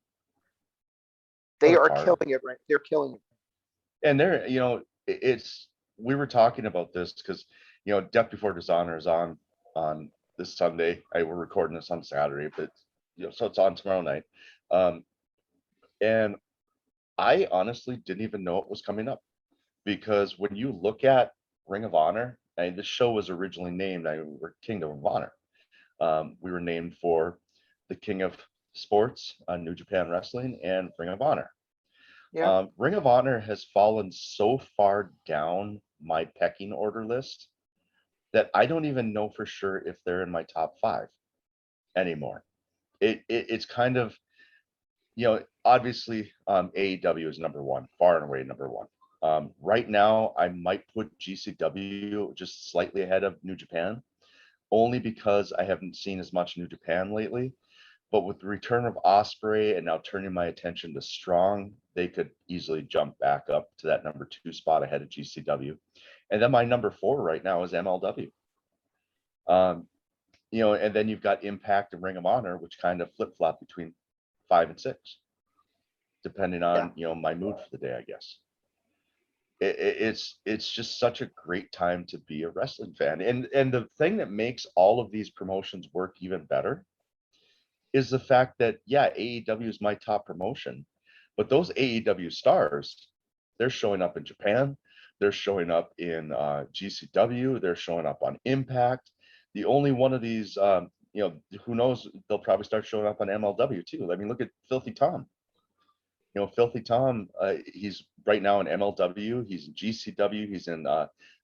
They are killing it, right? They're killing it. And we were talking about this because, Death Before Dishonor is on this Sunday. We're recording this on Saturday, but so it's on tomorrow night. And I honestly didn't even know it was coming up, because when you look at Ring of Honor And the show was originally named, we're Kingdom of Honor. We were named for the King of Sports, New Japan Wrestling, and Ring of Honor. Yeah. Ring of Honor has fallen so far down my pecking order list that I don't even know for sure if they're in my top 5 anymore. It's kind of, obviously, AEW is number 1, far and away number 1. Right now, I might put GCW just slightly ahead of New Japan, only because I haven't seen as much New Japan lately. But with the return of Osprey and now turning my attention to Strong, they could easily jump back up to that number 2 spot ahead of GCW. And then my number 4 right now is MLW. And then you've got Impact and Ring of Honor, which kind of flip flop between 5 and 6, depending on my mood for the day, I guess. It's just such a great time to be a wrestling fan, and the thing that makes all of these promotions work even better is the fact that AEW is my top promotion, but those AEW stars, they're showing up in Japan, they're showing up in GCW, they're showing up on Impact. The only one of these, who knows, they'll probably start showing up on MLW too. I mean, look at Filthy Tom. Filthy Tom, he's right now in MLW, he's in GCW, he's in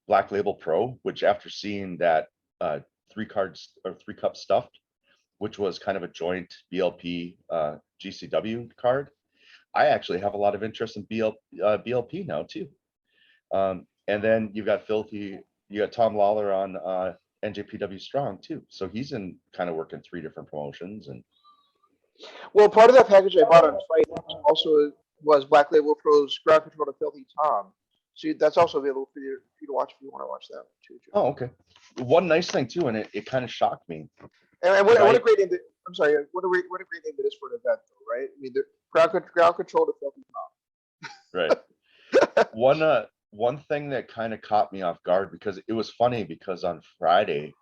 Black Label Pro, which after seeing that 3-cup stuffed, which was kind of a joint BLP GCW card, I actually have a lot of interest in BLP now too. And then you've got Tom Lawler on NJPW Strong too. So he's in kind of working 3 different promotions. And well, part of that package I bought on Fight also was Black Label Pro's Ground Control to Filthy Tom. So that's also available for you to watch if you want to watch that too. Oh, okay. One nice thing too, and it kind of shocked me. And what a great name! I'm sorry. What a great name it is for an event, though, right? I mean, the Ground Control to Filthy Tom. Right. One thing that kind of caught me off guard, because it was funny, because on Friday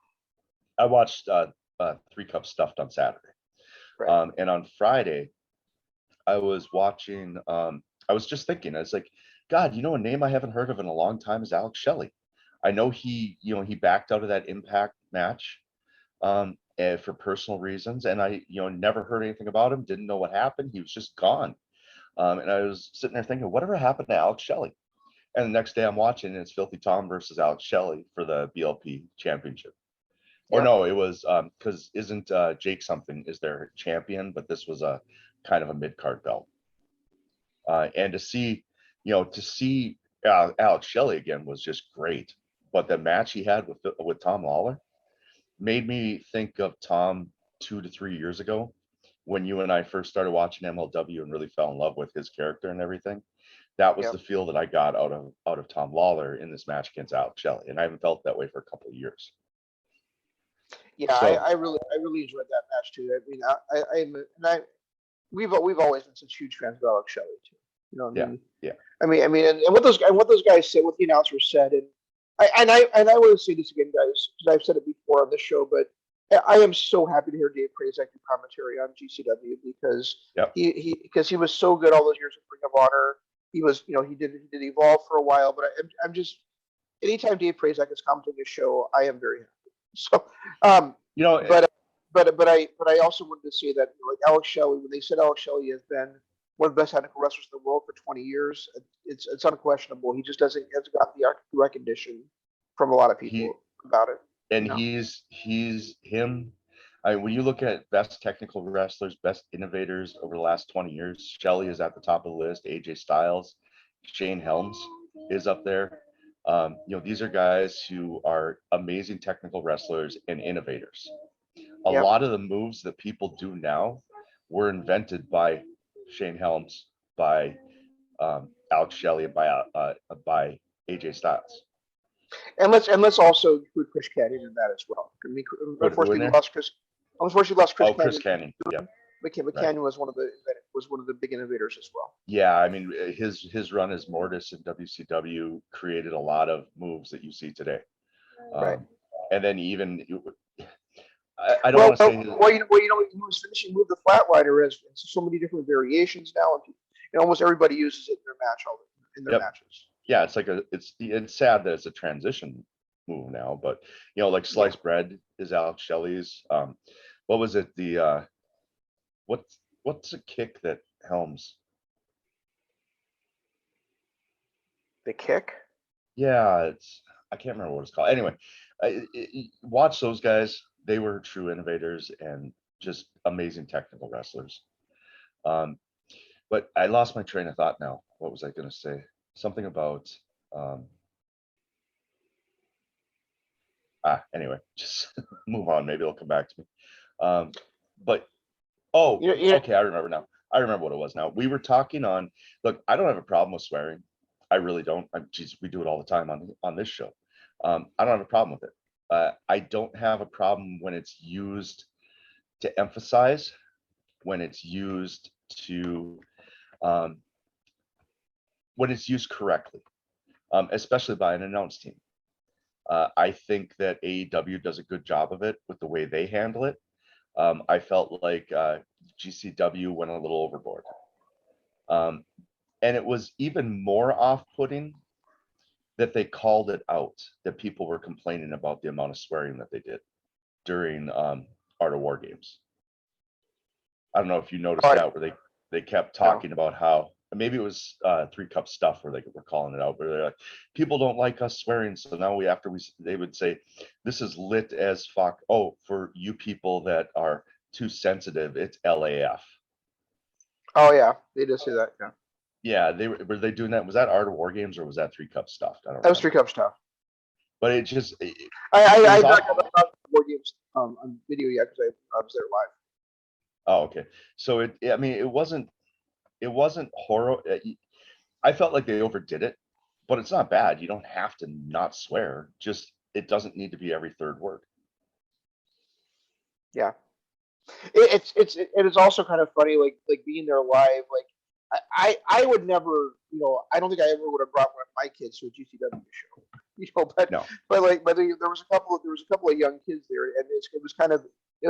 I watched 3-cup stuffed on Saturday, right. And on Friday I was watching. I was just thinking, I was like, God, a name I haven't heard of in a long time is Alex Shelley. I know he backed out of that Impact match for personal reasons, and I never heard anything about him, didn't know what happened, he was just gone. And I was sitting there thinking, whatever happened to Alex Shelley? And the next day I'm watching, and it's Filthy Tom versus Alex Shelley for the BLP championship. Or no, it was because isn't Jake something is their champion, but this was a kind of a mid-card belt. And to see Alex Shelley again was just great. But the match he had with Tom Lawler made me think of Tom 2 to 3 years ago, when you and I first started watching MLW and really fell in love with his character and everything. That was the feel that I got out of Tom Lawler in this match against Alex Shelley, and I haven't felt that way for a couple of years. Yeah, so, I really enjoyed that match too. We've always been such huge fans of Alex Shelley too. Yeah. I mean, and what those guys said, what the announcers said, and I want to say this again, guys, because I've said it before on this show, but I am so happy to hear Dave Prazak do commentary on GCW, because he was so good all those years at Ring of Honor. He was, he did Evolve for a while, but I'm just, anytime Dave Prazak is commentating a show, I am very happy. So, but I also wanted to say that, like Alex Shelley, when they said Alex Shelley has been one of the best technical wrestlers in the world for 20 years, it's unquestionable. He just hasn't got the recognition from a lot of people about it. And he's him. When you look at best technical wrestlers, best innovators over the last 20 years, Shelley is at the top of the list. AJ Styles, Shane Helms is up there. These are guys who are amazing technical wrestlers and innovators. A lot of the moves that people do now were invented by Shane Helms, by Alex Shelley, and by AJ Styles. And let's also include Chris Canyon in that as well. I mean, unfortunately, we lost Chris. Chris Canyon. Yeah. But Canyon was one of the big innovators as well. Yeah, I mean, his run as Mortis in WCW created a lot of moves that you see today. Right. And then even I don't want to say. He was finishing move the flatliner as so many different variations now, and almost everybody uses it in their matches. Yeah, it's like it's sad that it's a transition move now, but like sliced bread is Alex Shelley's. What was it? The what's a kick that Helms? The kick. Yeah, I can't remember what it's called. Anyway, watch those guys. They were true innovators and just amazing technical wrestlers. But I lost my train of thought now. What was I going to say? Something about. Anyway, just move on. Maybe it'll come back to me. But okay, I remember now. I remember what it was now. We were talking on. Look, I don't have a problem with swearing. I really don't. Geez, we do it all the time on this show. I don't have a problem with it. I don't have a problem when it's used to emphasize, when it's used to, when it's used correctly, especially by an announce team. I think that AEW does a good job of it with the way they handle it. I felt like GCW went a little overboard. And it was even more off-putting that they called it out, that people were complaining about the amount of swearing that they did during Art of Wargames. I don't know if you noticed that, where they kept talking about how, maybe it was 3 Cup Stuff where they were calling it out, where they're like, people don't like us swearing, so now they would say, this is lit as fuck. Oh, for you people that are too sensitive, it's LAF. Oh yeah, they did say that. Yeah. Yeah, were they doing that? Was that Art of Wargames or was that 3 Cup Stuff? I don't know. That was 3 Cup Stuff. But it just, I not got Wargames on video yet because I was there live. Oh, okay. So it wasn't horror. I felt like they overdid it, but it's not bad. You don't have to not swear. Just it doesn't need to be every third word. Yeah, it is also kind of funny, like being there live. Like I would never, I don't think I ever would have brought one of my kids to a GCW show, but No. but there was a couple of young kids there, and it was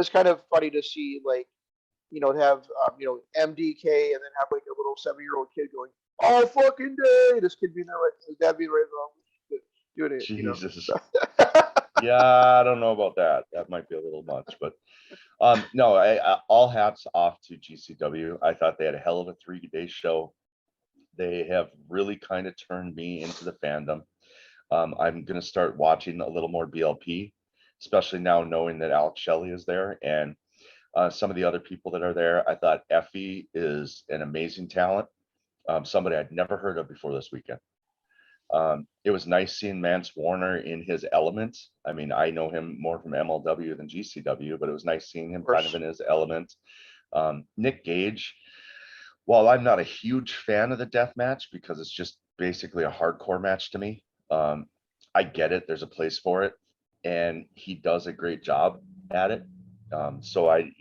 kind of funny to see, like, to have MDK and then have like a little 7-year-old kid going all fucking day. This kid being there, like his dad being right around doing it. Jesus. Yeah, I don't know about that. That might be a little much, but no, I all hats off to GCW. I thought they had a hell of a 3-day show. They have really kind of turned me into the fandom. I'm gonna start watching a little more BLP, especially now knowing that Alex Shelley is there and some of the other people that are there. I thought Effie is an amazing talent, somebody I'd never heard of before this weekend. It was nice seeing Mance Warner in his element. I mean, I know him more from MLW than GCW, but it was nice seeing him kind of in his element. Nick Gage, while I'm not a huge fan of the death match because it's just basically a hardcore match to me, I get it. There's a place for it, and he does a great job at it. So I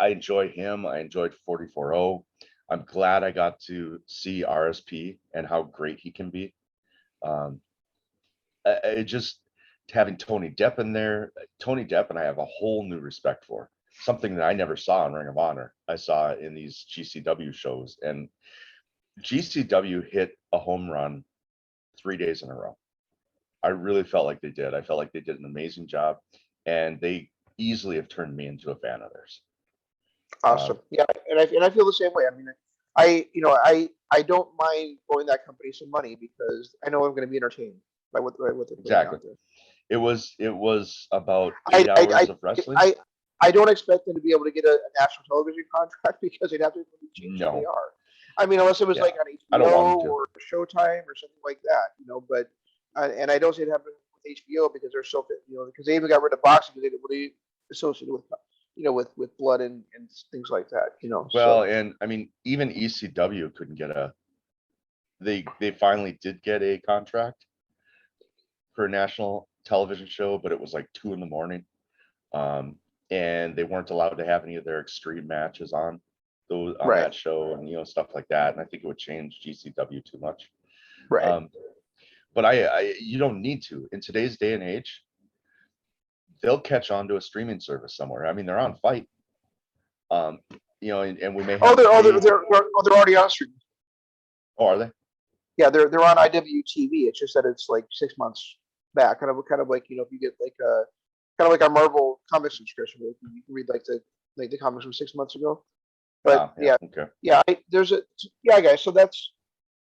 enjoy him. I enjoyed 44-0. I'm glad I got to see RSP and how great he can be. Just having Tony Depp in there, Tony Depp and I have a whole new respect for, something that I never saw in Ring of Honor. I saw in these GCW shows, and GCW hit a home run 3 days in a row. I really felt like they did. I felt like they did an amazing job, and they easily have turned me into a fan of theirs. Awesome. Yeah, and I feel the same way. I mean, I don't mind owing that company some money because I know I'm going to be entertained by what they're exactly. out there. It was about 8 hours of wrestling. I don't expect them to be able to get a national television contract because they'd have to change who they are. I mean, unless it was like on HBO or Showtime or something like that, but and I don't see it happen with HBO because they're so, because they even got rid of boxing because they associated with with blood and things like that, Well, so. and I mean, even ECW couldn't get they finally did get a contract for a national television show, but it was like 2 a.m. And they weren't allowed to have any of their extreme matches on that show, and stuff like that. And I think it would change GCW too much. Right. But you don't need to in today's day and age. They'll catch on to a streaming service somewhere. I mean, they're on Fight. And we may have. They're already on streaming. Oh, are they? Yeah, they're on IWTV. It's just that it's like 6 months back, kind of like if you get like kind of like our Marvel comic subscription, where you can read like the comics from 6 months ago. But Yeah, okay. yeah, yeah, guys. So that's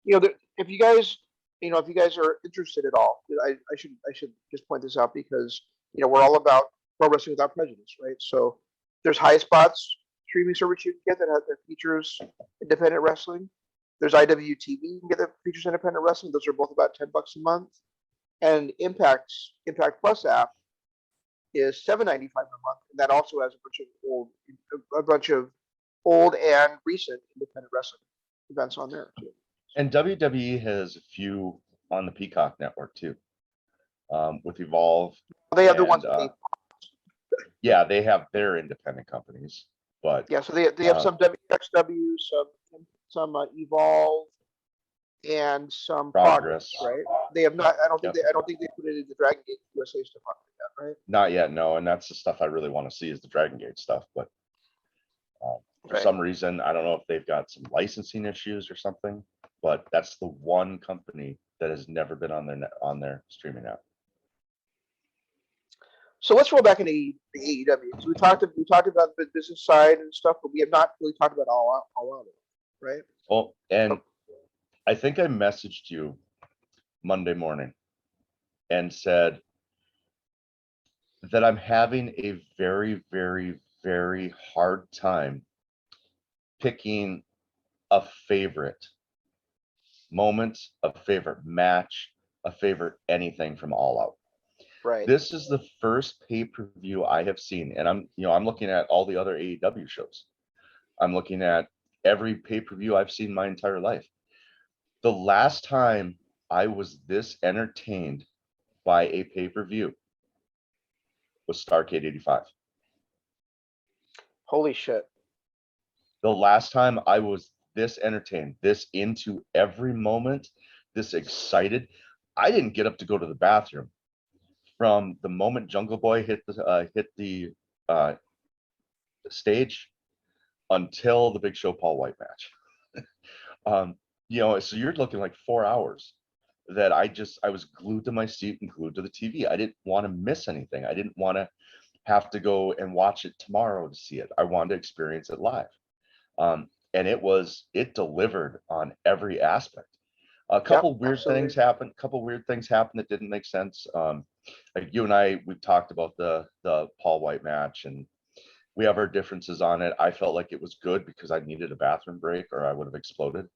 if you guys if you guys are interested at all, I should just point this out because we're all about pro wrestling without prejudice, right? So there's high spots streaming service you can get that features independent wrestling. There's IWTV you can get that features independent wrestling. Those are both about $10 a month. And Impact Plus app is $7.95 a month, and that also has a bunch of old and recent independent wrestling events on there too. And WWE has a few on the Peacock network too, with Evolve. They have the ones that they yeah, they have their independent companies, but yeah, so they have some WXW, some Evolve, and some Progress, right? They have not. I don't think they put it in the Dragon Gate USA stuff on it yet, right? Not yet, no. And that's the stuff I really want to see is the Dragon Gate stuff. But for some reason, I don't know if they've got some licensing issues or something. But that's the one company that has never been on their streaming app. So let's roll back into the AEW. So we talked about the business side and stuff, but we have not really talked about all out of it, right? Oh, and I think I messaged you Monday morning and said that I'm having a very, very, very hard time picking a favorite moment, a favorite match, a favorite anything from All Out. Right. This is the first pay-per-view I have seen, and I'm looking at all the other AEW shows. I'm looking at every pay-per-view I've seen my entire life. The last time I was this entertained by a pay-per-view was Starrcade 85. Holy shit. The last time I was this entertained, this into every moment, this excited, I didn't get up to go to the bathroom from the moment Jungle Boy hit the stage until the Big Show Paul White match. So you're looking like 4 hours that I was glued to my seat and glued to the TV. I didn't want to miss anything. I didn't want to have to go and watch it tomorrow to see it. I wanted to experience it live. And it delivered on every aspect. A couple weird things happened. That didn't make sense. Like you and we've talked about the Paul White match, and we have our differences on it. I felt like it was good because I needed a bathroom break or I would have exploded.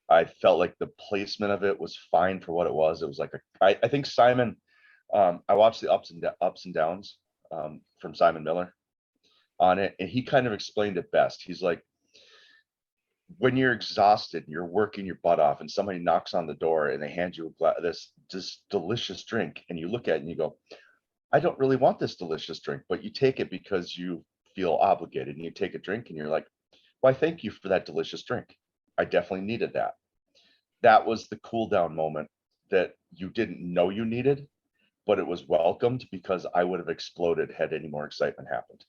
I felt like the placement of it was fine for what it was. It was like I think Simon. I watched the ups and downs from Simon Miller on it, and he kind of explained it best. He's like, when you're exhausted and you're working your butt off and somebody knocks on the door and they hand you this delicious drink, and you look at it and you go, I don't really want this delicious drink, but you take it because you feel obligated, and you take a drink and you're like, why, thank you for that delicious drink. I definitely needed that. That was the cool down moment that you didn't know you needed, but it was welcomed because I would have exploded had any more excitement happened.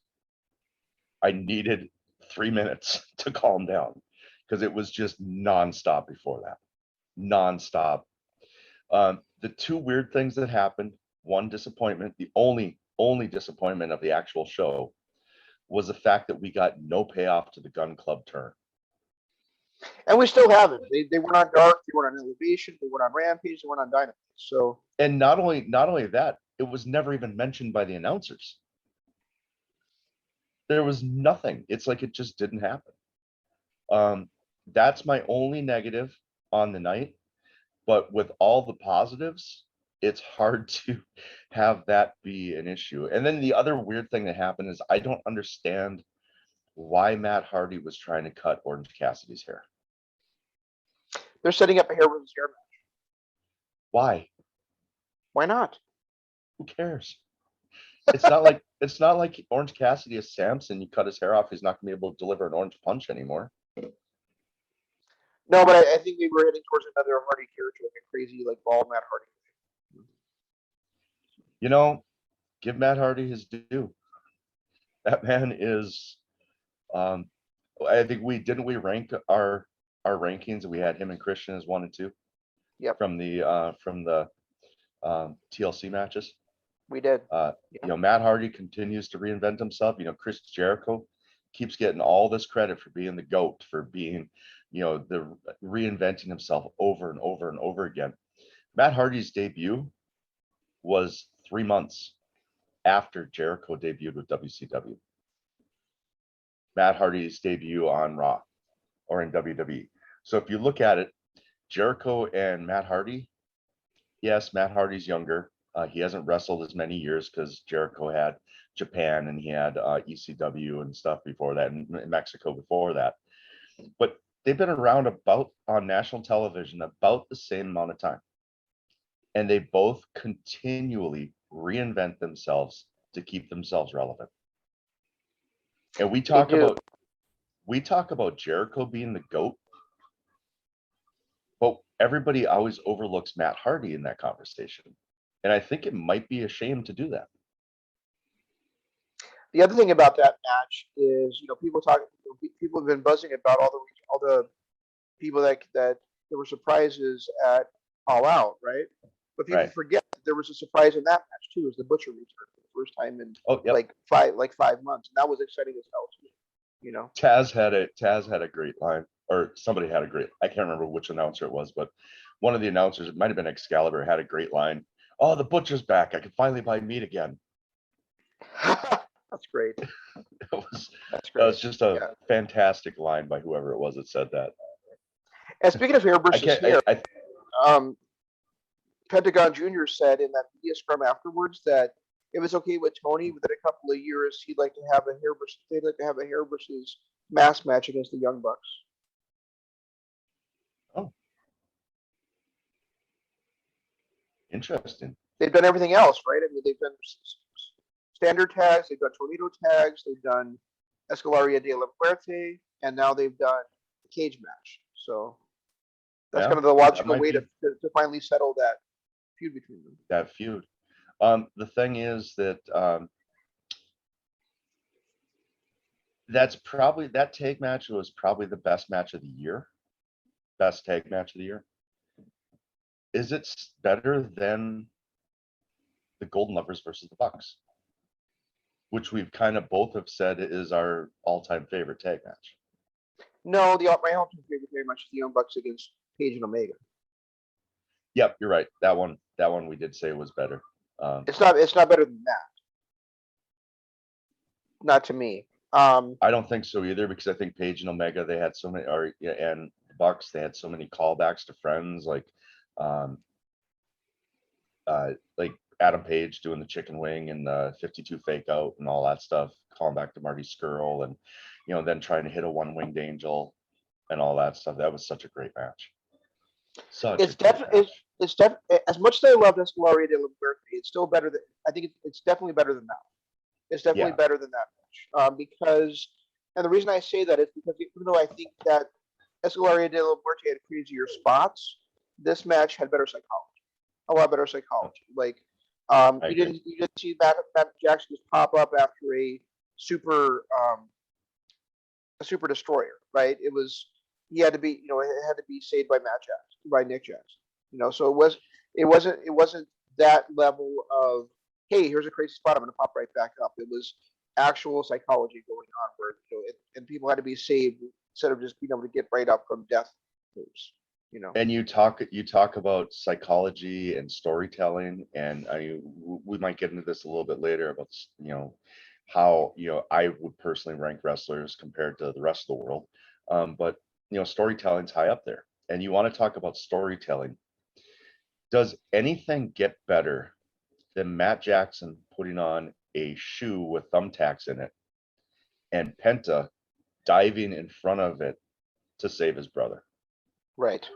I needed 3 minutes to calm down because it was just nonstop before that. Nonstop. The two weird things that happened, one disappointment, the only disappointment of the actual show was the fact that we got no payoff to the Gun Club turn. And we still haven't. They went on Dark, they went on Elevation, they went on Rampage, they went on Dynamite. So, and not only that, it was never even mentioned by the announcers. There was nothing. It's like it just didn't happen. That's my only negative on the night. But with all the positives, it's hard to have that be an issue. And then the other weird thing that happened is I don't understand why Matt Hardy was trying to cut Orange Cassidy's hair. They're setting up a hair versus hair match. Why? Why not? Who cares? It's not like Orange Cassidy is Samson. You cut his hair off, he's not gonna be able to deliver an orange punch anymore. No, but I think we were heading towards another Hardy character, like a crazy, like bald Matt Hardy. Give Matt Hardy his due. That man is. I think we rank our rankings. We had him and Christian as 1 and 2. Yep. From the TLC matches. We did. Matt Hardy continues to reinvent himself. Chris Jericho keeps getting all this credit for being the GOAT, for being, the reinventing himself over and over and over again. Matt Hardy's debut was 3 months after Jericho debuted with WCW. Matt Hardy's debut on Raw or in WWE. So if you look at it, Jericho and Matt Hardy, yes, Matt Hardy's younger. He hasn't wrestled as many years because Jericho had Japan and he had ECW and stuff before that, and Mexico before that. But they've been around about on national television about the same amount of time. And they both continually reinvent themselves to keep themselves relevant. And we talk about Jericho being the GOAT, but everybody always overlooks Matt Hardy in that conversation. And I think it might be a shame to do that. The other thing about that match is, people have been buzzing about all the people that there were surprises at All Out, right? But people forget that there was a surprise in that match too. It was the Butcher return for the first time in like 5 months, and that was exciting as hell too. Taz had a great line, or somebody had a great. I can't remember which announcer it was, but one of the announcers, it might have been Excalibur, had a great line. Oh, the Butcher's back! I can finally buy meat again. That's great. That's great. That was just a fantastic line by whoever it was that said that. And speaking of hair versus hair, Pentagon Jr. said in that media scrum afterwards that it was okay with Tony within a couple of years they'd like to have a hair versus mask match against the Young Bucks. Oh, interesting. They've done everything else, right? I mean, they've done standard tags, they've done tornado tags, they've done Escalaria de la Muerte, and now they've done a cage match. So that's kind of the logical way to finally settle that feud between them. That feud. The thing is that that tag match was probably the best match of the year. Best tag match of the year. Is it better than the Golden Lovers versus the Bucks, which we've kind of both have said is our all-time favorite tag match? No, my all-time favorite tag match is the Young Bucks against Page and Omega. Yep, you're right. That one we did say was better. It's not better than that. Not to me. I don't think so either, because I think Page and Omega, they had so many, and Bucks, they had so many callbacks to friends, like Adam Page doing the chicken wing and the 52 fake out and all that stuff, calling back to Marty Skrull, and then trying to hit a one-winged angel and all that stuff. That was such a great match. It's definitely as much as I love Escalaria de la Muerte, it's still better than, I think it's definitely better than that. It's definitely better than that match. Because, and the reason I say that is because even though I think that Escalaria de la Muerte had crazier spots, this match had better psychology. A lot better psychology. Like you didn't see Matt Jackson just pop up after a super destroyer, right? He had to be, it had to be saved by Nick Jackson. So it wasn't that level of, hey, here's a crazy spot, I'm going to pop right back up. It was actual psychology going on where, and people had to be saved instead of just being able to get right up from death moves. And you talk about psychology and storytelling, and we might get into this a little bit later about how I would personally rank wrestlers compared to the rest of the world, but storytelling's high up there. And you want to talk about storytelling. Does anything get better than Matt Jackson putting on a shoe with thumbtacks in it and Penta diving in front of it to save his brother? Right.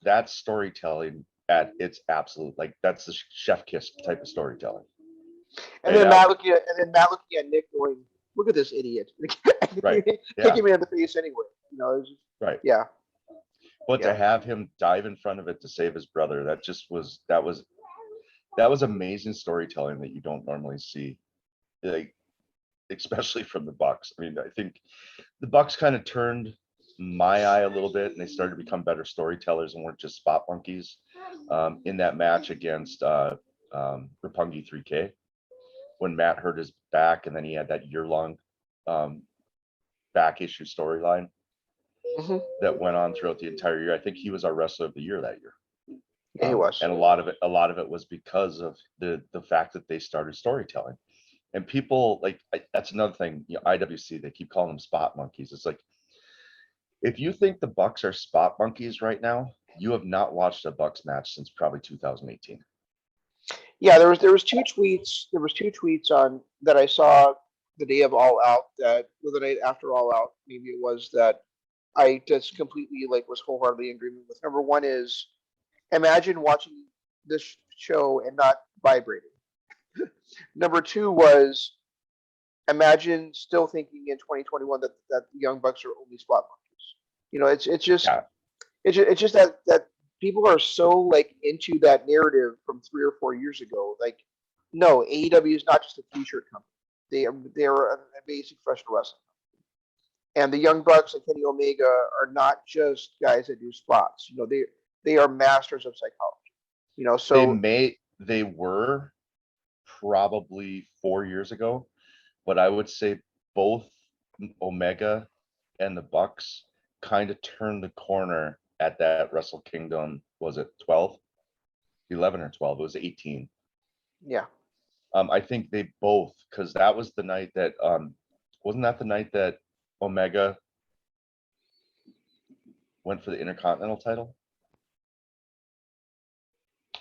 That's storytelling at its absolute, like, that's the chef kiss type of storytelling. And then Matt looking at Nick going, look at this idiot. Right. Kicking me in the face anyway. Right. Yeah. But to have him dive in front of it to save his brother, that was amazing storytelling that you don't normally see, like, especially from the Bucks. I mean, I think the Bucks kind of turned my eye a little bit, and they started to become better storytellers and weren't just spot monkeys. In that match against Roppongi 3K, when Matt hurt his back, and then he had that year-long back issue storyline that went on throughout the entire year. I think he was our wrestler of the year that year. Yeah, he was. And a lot of it was because of the fact that they started storytelling. And people that's another thing, IWC, they keep calling them spot monkeys. It's like, if you think the Bucks are spot monkeys right now, you have not watched a Bucks match since probably 2018. Yeah, there was two tweets. There was two tweets on that I saw the day of All Out, or the night after All Out, maybe it was, that I just completely was wholeheartedly in agreement with. Number one is, imagine watching this show and not vibrating. Number two was, imagine still thinking in 2021 that the Young Bucks are only spot monkeys. It's just that people are so into that narrative from 3 or 4 years ago. No, AEW is not just a t-shirt company. They are an amazing professional wrestling company. And the Young Bucks and Kenny Omega are not just guys that do spots. They are masters of psychology. So they were probably 4 years ago, but I would say both Omega and the Bucks kind of turned the corner at that Wrestle Kingdom. Was it 12, 11 or 12? It was 18. Yeah. I think they both, because that was the night that wasn't that the night that Omega went for the Intercontinental title?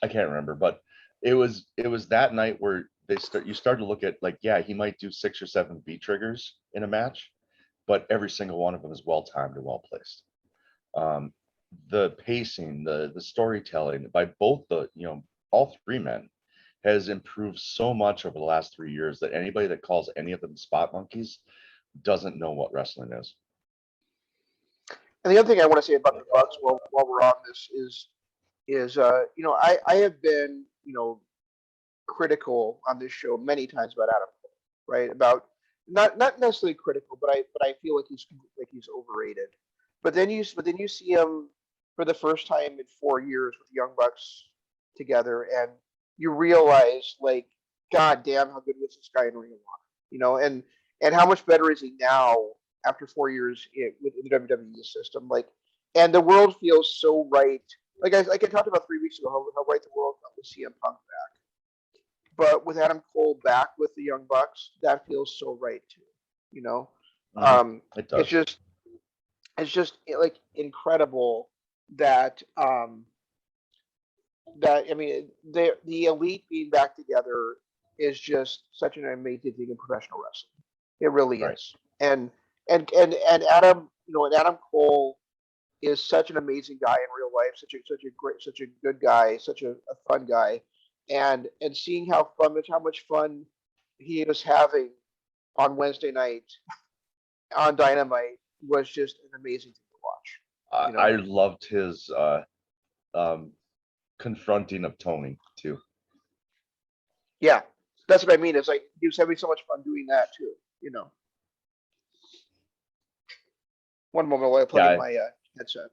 I can't remember, but it was that night where you start to look at he might do 6 or 7 beat triggers in a match, but every single one of them is well timed and well placed. The pacing, the storytelling by both all three men has improved so much over the last 3 years that anybody that calls any of them spot monkeys doesn't know what wrestling is. And the other thing I want to say about the Bucks while we're on this is I have been critical on this show many times about Adam Cole, right? About not necessarily critical, but I feel like he's overrated. But then you see him for the first time in 4 years with the Young Bucks together, and you realize God damn, how good was this guy in Ring of Honor? And how much better is he now after 4 years with the WWE system? And the world feels so right. Like I talked about 3 weeks ago, how right the world felt with CM Punk back. But with Adam Cole back with the Young Bucks, that feels so right too. It does. It's just incredible that the Elite being back together is just such an amazing thing in professional wrestling. It really is. And Adam, and Adam Cole is such an amazing guy in real life, such a good guy, such a fun guy, and seeing how much fun he was having on Wednesday night on Dynamite was just an amazing thing to watch. I loved his confronting of Tony too. Yeah, that's what I mean. It's he was having so much fun doing that too. One moment while I plug in my headset.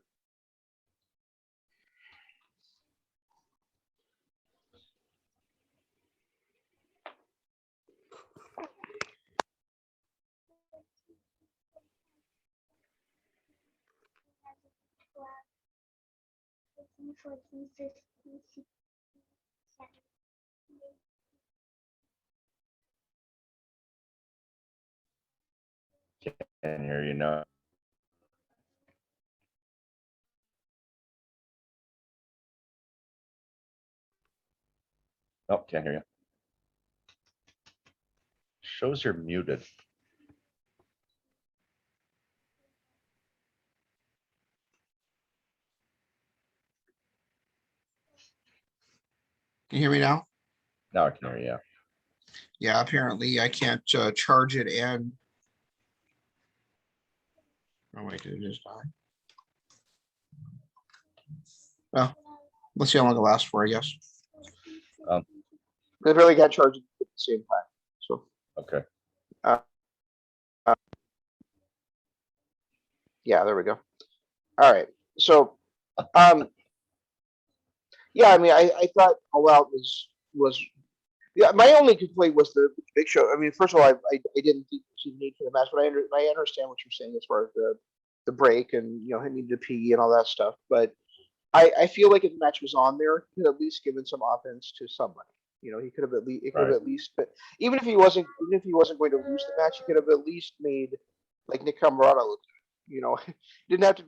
Can't hear you now. Oh, can't hear you. Shows you're muted. Can you hear me now? Now I can hear you. Yeah. Yeah, apparently I can't charge it and. Oh wait, did it just die? Well, let's see how long it lasts for, I guess. I really can't charge it at the same time. So okay. Yeah, there we go. All right. So, um, yeah, I mean, I thought All Out was yeah. My only complaint was the Big Show. I mean, first of all, I didn't think she needed for the match, but I understand what you're saying as far as the break and him needing to pee and all that stuff. But I feel like if the match was on there, he could at least given some offense to somebody. He could have at least it could Right. have at least but even if he wasn't going to lose the match, he could have at least made like Nick Camarada look good. Didn't have to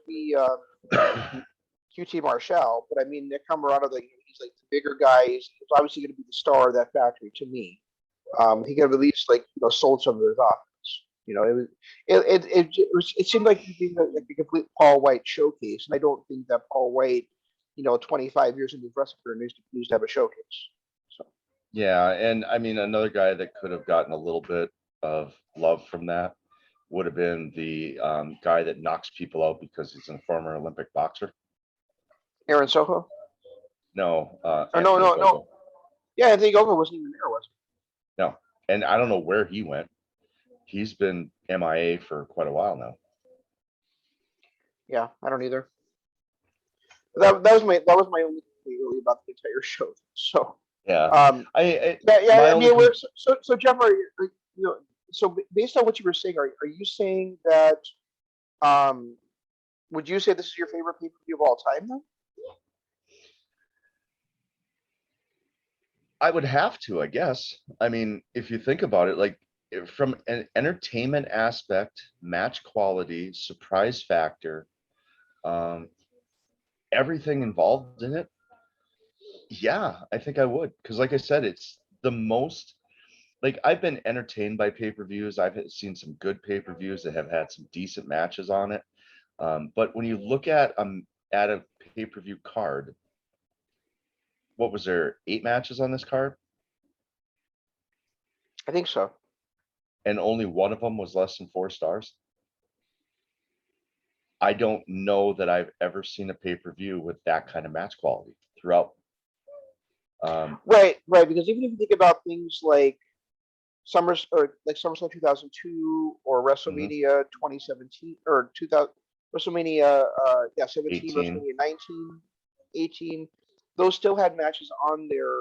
be QT Marshall, but I mean Nick Camarada, like he's like the bigger guy. He's obviously going to be the star of that factory to me. He could have at least like sold some of his offense. It seemed like being like a complete Paul White showcase, and I don't think that Paul White, 25 years into his wrestling career needs to have a showcase. So Yeah, and I mean another guy that could have gotten a little bit of love from that would have been the guy that knocks people out because he's a former Olympic boxer. Aaron Soho? No, Or no, Anthony no, no. Ogogo. Yeah, Anthony Ogo wasn't even there, was No, and I don't know where he went. He's been MIA for quite a while now. he? Yeah, I don't either. That was my only complaint really about the entire show. So Yeah, I yeah, my I only mean, so Jeff, based on what you were saying, are you saying that um would you say this is your favorite pay per view of all time then? I would have to, I guess. I mean, if you think about it, like from an entertainment aspect, match quality, surprise factor, um, everything involved in it, yeah, I think I would. Because, like I said, it's the most like I've been entertained by pay-per-views. Seen some good pay-per-views that have had some decent matches on it. But when you look at a pay-per-view card, what was there? 8 matches on this card, I think so. and only one of them was less than 4 stars. I don't know that I've ever seen a pay-per-view with that kind of match quality throughout. Right, because even if you think about things like SummerSlam 2002 or Mhm, WrestleMania 2017 or 2000 WrestleMania 17, 18, WrestleMania 19, 18, those still had matches on there.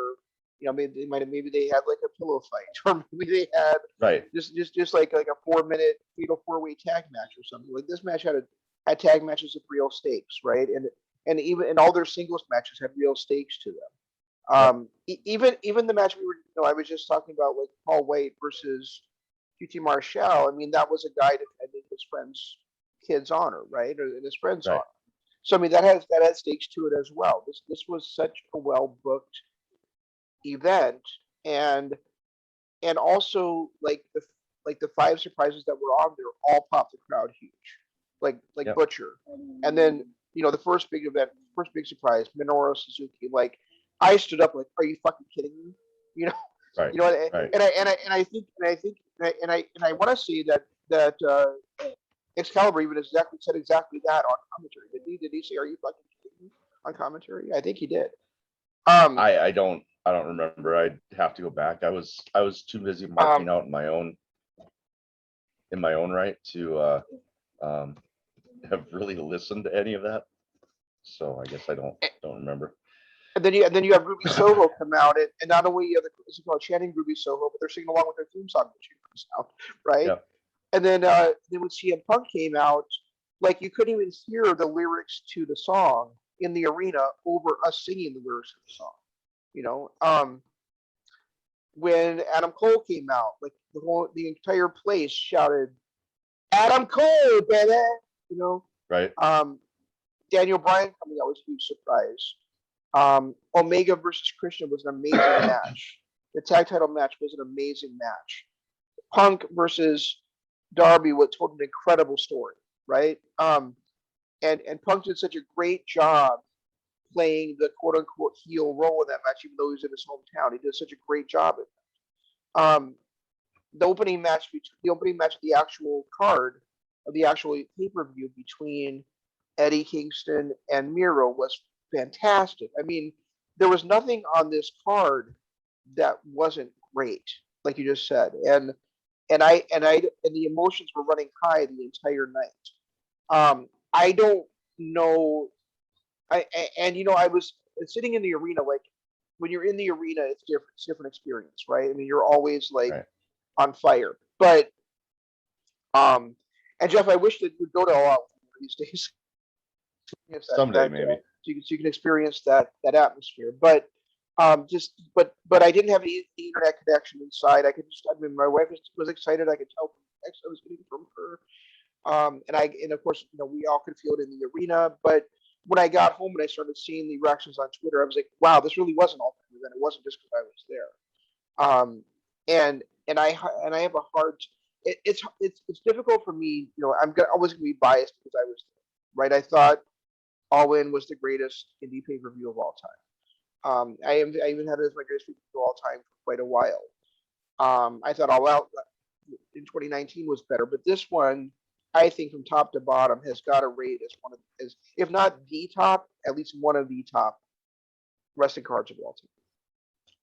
Maybe they had like a pillow fight, or maybe they had right, just like a 4 minute fatal 4-way tag match or something. Like this match had tag matches with real stakes, right? And all their singles matches had real stakes to them. yep, Even the match I was just talking about, like Paul White versus QT Marshall. I mean, that was a guy defending his friend's kid's honor, right, or his friend's honor. right, So I mean, that has stakes to it as well. This was such a well booked event, and also like the 5 surprises that were on there all popped the crowd huge, like yep, Butcher, and then the first big surprise, Minoru Suzuki. Like I stood up like, are you fucking kidding me? You know, right, right. and I want to say that Excalibur even said exactly that on commentary. Did he say, "Are you fucking kidding me?" on commentary? I think he did. Um, I don't remember. I'd have to go back. I was too busy marking um, out in my own right to um, have really listened to any of that. So I guess I don't remember. and then you have Ruby Soho come out, and not only are the critics chanting Ruby Soho, but they're singing along with their theme song when she comes out, right? Yeah, And then when CM Punk came out, like you couldn't even hear the lyrics to the song in the arena over us singing the lyrics of the song. You know, when Adam Cole came out, like the entire place shouted Adam Cole, baby. You know, right. um, Daniel Bryan coming out was a huge surprise. Omega versus Christian was an amazing match. The tag title match was an amazing match. Punk versus Darby told an incredible story, right? And Punk did such a great job playing the quote unquote heel role in that match, even though he was in his hometown. He did such a great job at that. The opening match, of the actual card of the actual pay per view between Eddie Kingston and Miro was fantastic. I mean, there was nothing on this card that wasn't great, like you just said, and the emotions were running high the entire night. I don't know. And I was sitting in the arena. Like when you're in the arena, it's different. It's a different experience, right? I mean, you're always like Right. on fire. But and Jeff, I wish that you'd go to All Out these days. Experience Someday, maybe. so you can experience that atmosphere. But but I didn't have any internet connection inside. I mean, my wife was excited. I could tell from the text I was getting from her. And of course, we all could feel it in the arena. But when I got home and I started seeing the reactions on Twitter, I was like, wow, this really was an all time event. It wasn't just because I was there. And I have a hard. It's difficult for me. I'm always going to be biased because I was there, right. I thought All In was the greatest indie pay per view of all time. I even had it as my greatest pay per view of all time for quite a while. I thought All Out in 2019 was better, but this one, I think from top to bottom, has got to rate as one of, as if not the top, at least one of the top wrestling cards of all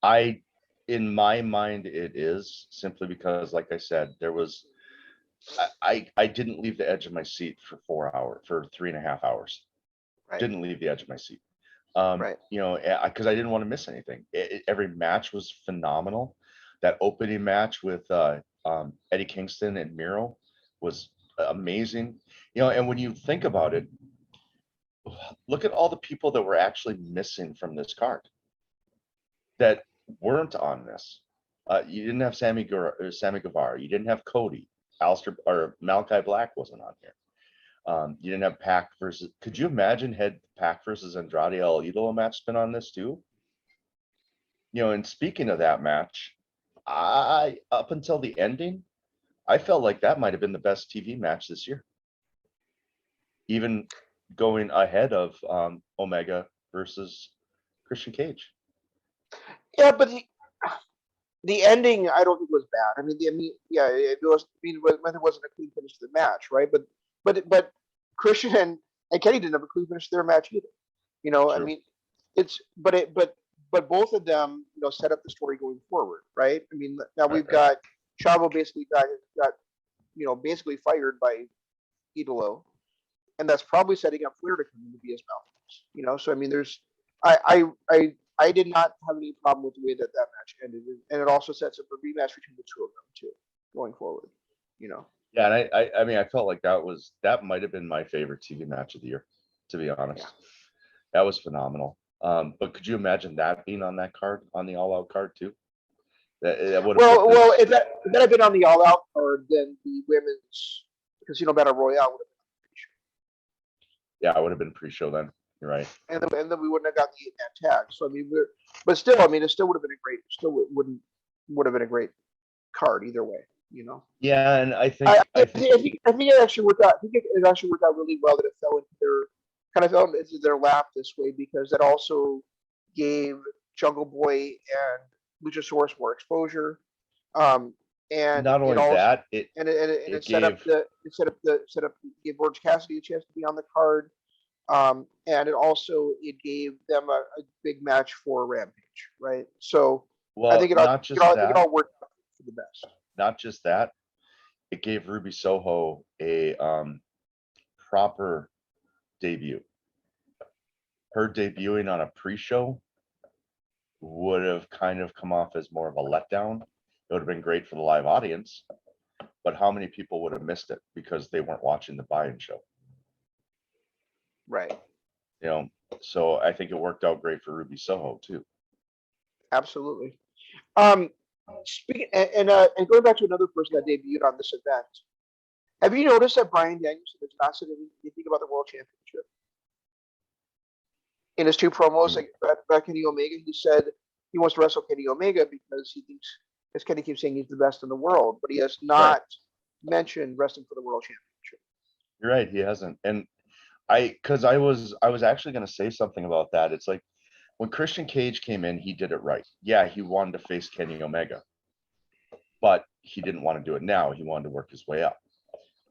time. In my mind, it is simply because, like I said, I didn't leave the edge of my seat for 4 hours, for 3.5 hours. Right. Didn't leave the edge of my seat. Right. Because I didn't want to miss anything. Every match was phenomenal. That opening match with Eddie Kingston and Miro was amazing. And when you think about it, look at all the people that were actually missing from this card that weren't on this. You didn't have Sammy Guevara. You didn't have Cody. Alistair or Malachi Black wasn't on here. You didn't have Pac versus. Could you imagine had Pac versus Andrade El Idolo match been on this too? And speaking of that match, up until the ending, I felt like that might have been the best TV match this year, even going ahead of Omega versus Christian Cage. Yeah, but the ending I don't think was bad. Yeah, it was. It wasn't a clean finish to the match, right? But Christian and Kenny didn't have a clean finish to their match either. True. I mean, but both of them, set up the story going forward, right? I mean, now we've got Chavo basically got basically fired by Idolo, and that's probably setting up Flair to come in to be his mouthpiece. So I mean, I did not have any problem with the way that match ended, and it also sets up a rematch between the two of them too, going forward. Yeah, and I mean, I felt like that might have been my favorite TV match of the year, to be honest. Yeah. That was phenomenal. But could you imagine that being on that card, on the All Out card too? That would have if that had been on the All Out card, then the women's Casino Battle Royale would have been on the pre-show. Yeah, it would have been pre-show then. You're right. And then we wouldn't have got the 8-man tag. So I mean, but still, I mean, it still would have been would have been a great card either way. Yeah, and I think it actually worked out. I think it actually worked out really well that it fell into their lap this way, because it also gave Jungle Boy and Luchasaurus more exposure. And not only that, it gave Orange Cassidy a chance to be on the card. And it gave them a big match for Rampage, right? So I think it all worked out for the best. Not just that, it gave Ruby Soho a proper debut. Her debuting on a pre-show would have kind of come off as more of a letdown. It would have been great for the live audience, but how many people would have missed it because they weren't watching the buy-in show? Right. So I think it worked out great for Ruby Soho too. Absolutely. Speaking and going back to another person that debuted on this event, have you noticed that Bryan Danielson has not said anything about the World Championship? In his two promos, like about Kenny Omega, he said he wants to wrestle Kenny Omega because he thinks, as Kenny keeps saying, he's the best in the world, but he has not mentioned wrestling for the World Championship. You're right, he hasn't. And I was actually going to say something about that. It's like when Christian Cage came in, he did it right. Yeah, he wanted to face Kenny Omega, but he didn't want to do it now. He wanted to work his way up.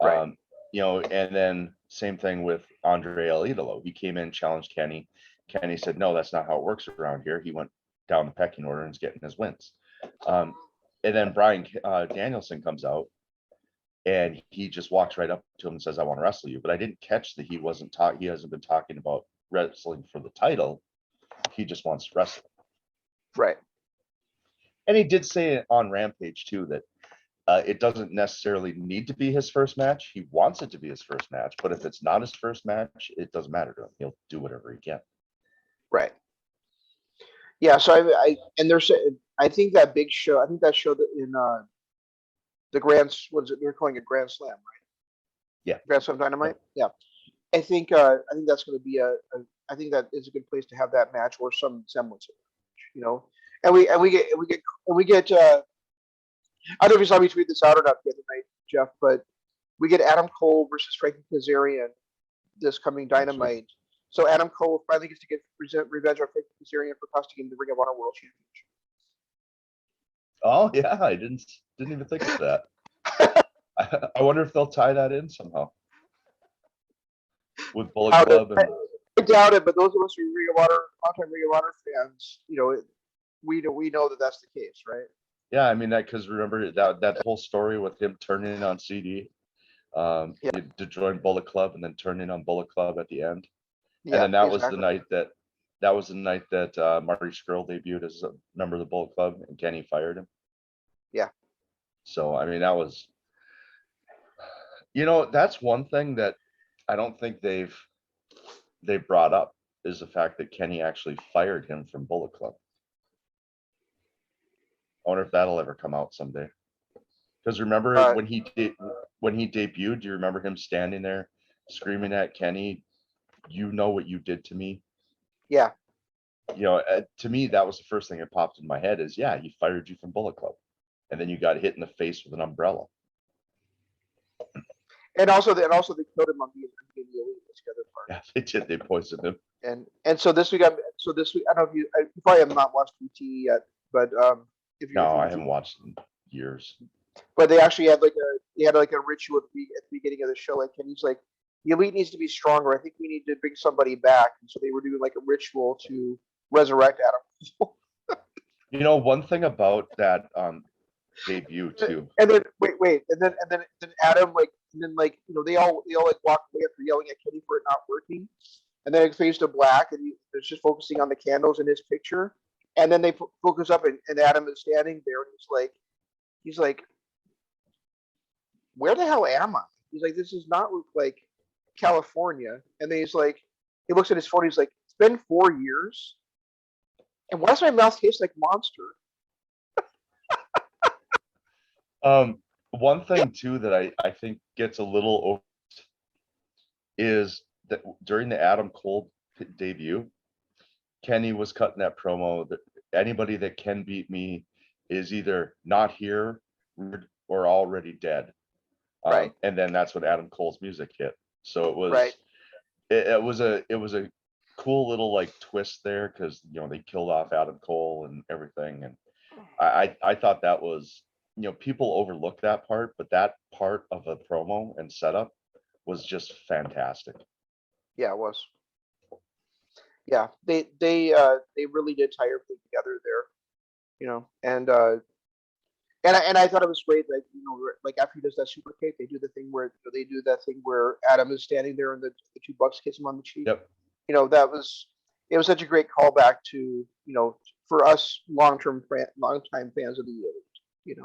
Right. And then same thing with Andre El Idolo. He came in, challenged Kenny. Kenny said, no, that's not how it works around here. He went down the pecking order and is getting his wins. And then Bryan Danielson comes out and he just walks right up to him and says, "I want to wrestle you." But I didn't catch that he hasn't been talking about wrestling for the title. He just wants to wrestle. Right. And he did say on Rampage too that it doesn't necessarily need to be his first match. He wants it to be his first match, but if it's not his first match, it doesn't matter to him. He'll do whatever he can. Right. Yeah. So I think that big show. I think that show that in the they're calling it Grand Slam, right? Yeah. Grand Slam Dynamite. Yeah. I think that's going to be I think that is a good place to have that match or some semblance of it, you know. And we get I don't know if you saw me tweet this out or not the other night, Jeff, but we get Adam Cole versus Frankie Kazarian this coming Dynamite. So Adam Cole finally gets to get revenge on Frankie Kazarian for costing him the Ring of Honor World Championship. Oh yeah, I didn't even think of that. I wonder if they'll tie that in somehow with Bullet Club. I doubt it, but those of us who are Ring of Honor, longtime Ring of Honor fans, you know, we know that that's the case, right? Yeah, I mean that because remember that whole story with him turning on CD, to join Bullet Club and then turning on Bullet Club at the end, and then that was the night that Marty Scurll debuted as a member of the Bullet Club and Kenny fired him. Yeah. So I mean that was, that's one thing that I don't think they've brought up is the fact that Kenny actually fired him from Bullet Club. I wonder if that'll ever come out someday. Because remember when he debuted, do you remember him standing there screaming at Kenny, "You know what you did to me"? Yeah. To me, that was the first thing that popped in my head is, yeah, he fired you from Bullet Club. And then you got hit in the face with an umbrella. And also they killed him on the Elite. That's the other part. Yeah, they did. They poisoned him. And so this week, I don't know if you probably have not watched PT yet, but I haven't watched in years. But they actually had like a ritual at the beginning of the show. Like, Kenny's like, the Elite needs to be stronger. I think we need to bring somebody back. And so they were doing like a ritual to resurrect Adam. One thing about that debut too. And then wait, and then Adam they all like walk away after yelling at Kenny for it not working, and then it fades to black, and it's just focusing on the candles in his picture, and then they focus up, and Adam is standing there, and he's like, where the hell am I? He's like, this does not look like California, and then he's like, he looks at his phone, he's like, it's been 4 years, and why does my mouth taste like Monster? One thing too that I think gets a little over is that during the Adam Cole debut, Kenny was cutting that promo that anybody that can beat me is either not here or already dead. Right. And then that's when Adam Cole's music hit. So it was right. it was a cool little like twist there because they killed off Adam Cole and everything, and I thought that was, people overlook that part, but that part of the promo and setup was just fantastic. Yeah, it was. Yeah, they really did tie everything together there, and I thought it was great that like after he does that super kick, they do the thing where Adam is standing there and the two bucks kiss him on the cheek. Yep. It was such a great callback to for us long-time fans of the Elite,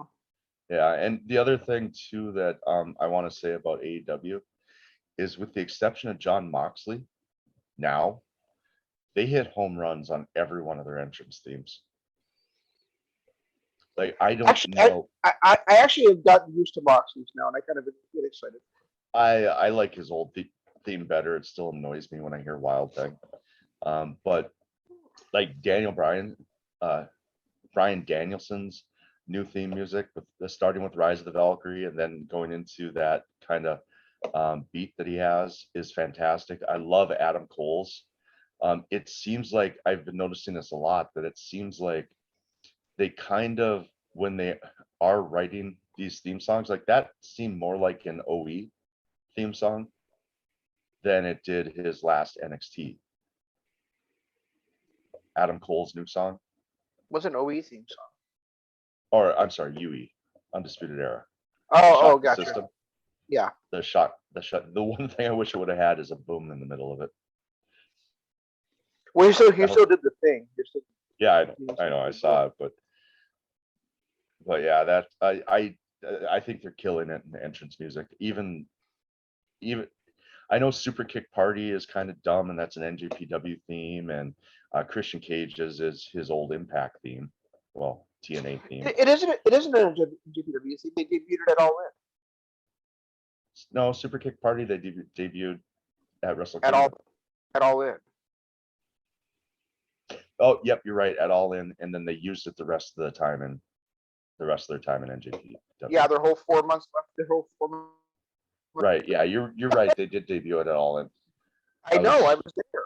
Yeah, and the other thing too that I want to say about AEW is, with the exception of Jon Moxley, now they hit home runs on every one of their entrance themes. Like I don't know. I actually have gotten used to Moxley's now, and I kind of get excited. I like his old theme better. It still annoys me when I hear Wild Thing. But like Brian Danielson's new theme music, with starting with Rise of the Valkyrie and then going into that kind of beat that he has, is fantastic. I love Adam Cole's. It seems like I've been noticing this a lot, that it seems like they kind of, when they are writing these theme songs, like that seemed more like an OE theme song than it did his last NXT. Adam Cole's new song was an OE theme song. Or I'm sorry, UE, Undisputed Era. Oh, gotcha. System. Yeah. The shot. The one thing I wish it would have had is a boom in the middle of it. Well, he still did the thing. Yeah, I know, I saw it, but yeah, that I think they're killing it in the entrance music. Even I know Super Kick Party is kind of dumb, and that's an NJPW theme, and Christian Cage's is his old Impact theme. Well, TNA theme. It isn't a GCW. They debuted it all in. No, Super Kick Party, they debuted at Wrestle At Kingdom. all in. Oh, yep, you're right. At All In, and then they used it the rest of their time in NJPW. Yeah, their whole 4 months left. Their whole 4 months. Right. Yeah, you're right. They did debut it at All In. I know. I was there.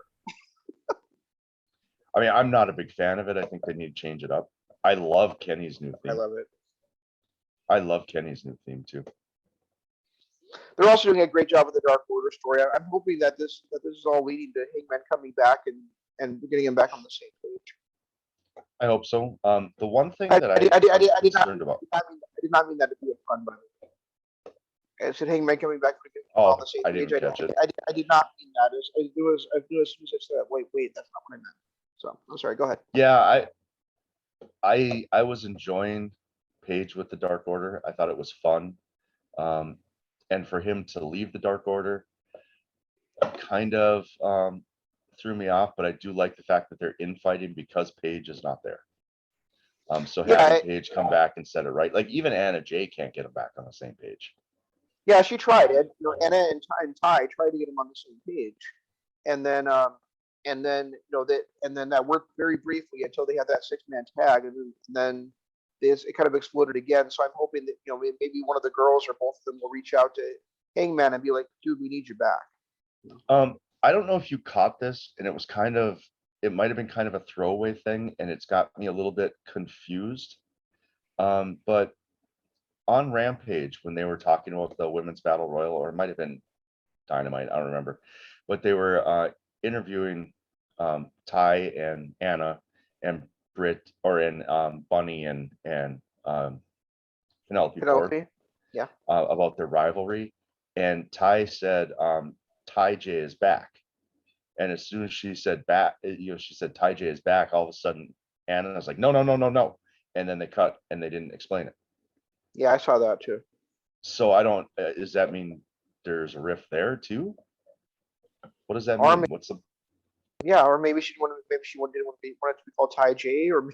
I mean, I'm not a big fan of it. I think they need to change it up. I love Kenny's new theme. I love it. I love Kenny's new theme too. They're also doing a great job with the Dark Order story. I'm hoping that this is all leading to Hangman coming back and getting him back on the same page. I hope so. The one thing that I'm concerned about. I did not mean that to be a pun, by the way. I said Hangman coming back Oh, on the same I page. didn't catch it. I did not mean that. As soon as I said that, wait, that's not what I meant. So I'm sorry. Go ahead. Yeah, I was enjoying Page with the Dark Order. I thought it was fun. And for him to leave the Dark Order kind of threw me off, but I do like the fact that they're infighting because Page is not there. So having Page come back and set it right, like even Anna Jay can't get him back on the same page. Yeah, she tried it. Anna and Ty tried to get him on the same page, and then that worked very briefly until they had that 6-man tag, and then it kind of exploded again. So I'm hoping that maybe one of the girls or both of them will reach out to Hangman and be like, "Dude, we need you back." I don't know if you caught this, and it might have been kind of a throwaway thing, and it's got me a little bit confused. But on Rampage, when they were talking about the women's battle royal, or it might have been Dynamite, I don't remember, but they were interviewing Ty and Anna and Britt, or in Bunny and Penelope Ford, yeah, about their rivalry, and Ty said Ty J is back, and as soon as she said back, she said Ty J is back, all of a sudden Anna was like, no, and then they cut and they didn't explain it. Yeah, I saw that too. So I don't. Does that mean there's a rift there too? What does that mean? What's the? Yeah, or maybe she wanted to be called Ty J, or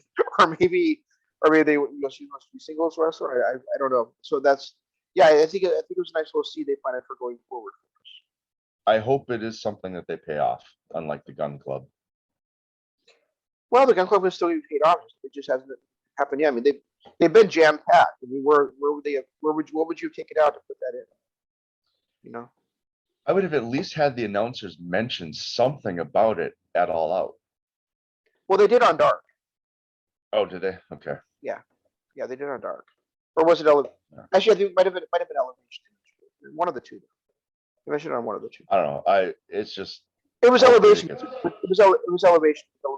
maybe they she wants to be singles wrestler. I don't know. So that's I think it was a nice little seed they planted for going forward. I hope it is something that they pay off, unlike the Gun Club. Well, the Gun Club is still getting paid off. It just hasn't happened yet. I mean, they've been jam packed. I mean, what would you take it out to put that in? I would have at least had the announcers mention something about it at All Out. Well, they did on Dark. Oh, did they? Okay. Yeah, they did on Dark. Or was it Elevation? Actually, I think it might have been Elevation. One of the two. They mentioned it on one of the two. I don't know. It's just. It was Elevation. It was Elevation. Elevation is the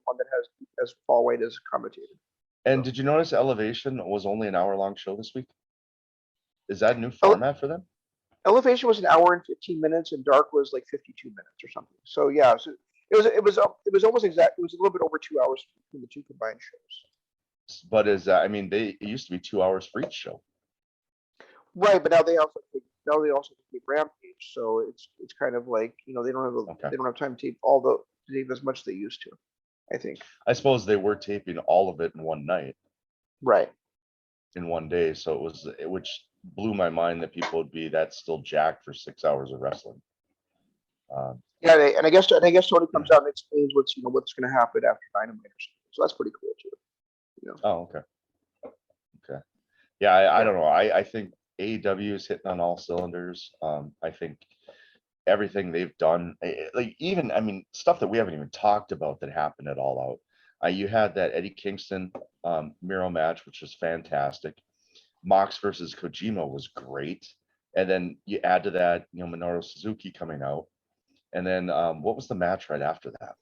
one that has Paul White as commentator. And did you notice Elevation was only an hour-long show this week? Is that a new format for them? Elevation was an hour and 15 minutes, and Dark was like 52 minutes or something. So yeah, it was almost exact. It was a little bit over 2 hours between the two combined shows. But it used to be 2 hours for each show. Right, but now they also take Rampage, so it's kind of like they don't have time to tape as much as they used to. I think. I suppose they were taping all of it in one night. Right. In one day, so which blew my mind that people would be that still jacked for 6 hours of wrestling. And I guess Tony comes out and explains what's going to happen after Dynamite or something. So that's pretty cool too. Oh, okay. Yeah, I don't know. I think AEW is hitting on all cylinders. I think everything they've done, stuff that we haven't even talked about that happened at All Out. You had that Eddie Kingston Miro match, which was fantastic. Mox versus Kojima was great, and then you add to that, Minoru Suzuki coming out, and then what was the match right after that?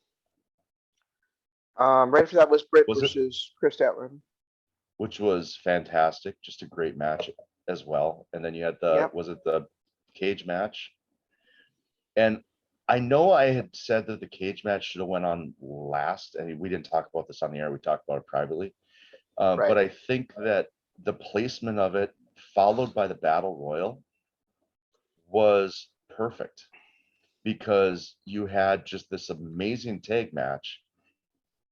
Right after that was Britt versus Chris Statler, which was fantastic, just a great match as well. And then you had was it the cage match. And I know I had said that the cage match should have went on last, and we didn't talk about this on the air. We talked about it privately. Right. But I think that the placement of it, followed by the battle royal, was perfect because you had just this amazing tag match,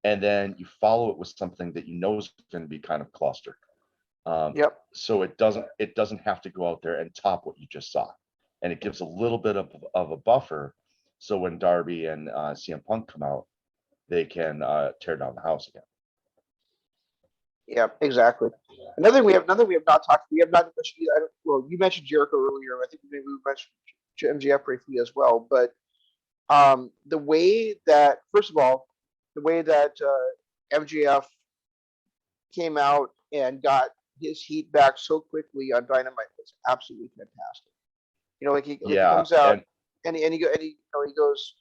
and then you follow it with something that you know is going to be kind of cluster. Yep. So it doesn't have to go out there and top what you just saw, and it gives a little bit of a buffer, so when Darby and CM Punk come out, they can tear down the house again. Yeah, exactly. Another thing we have not talked. We have not mentioned. Well, you mentioned Jericho earlier. I think maybe we mentioned MJF briefly as well. But the way that, first of all, the way that MJF came out and got his heat back so quickly on Dynamite was absolutely fantastic. You know, like he comes out and he goes,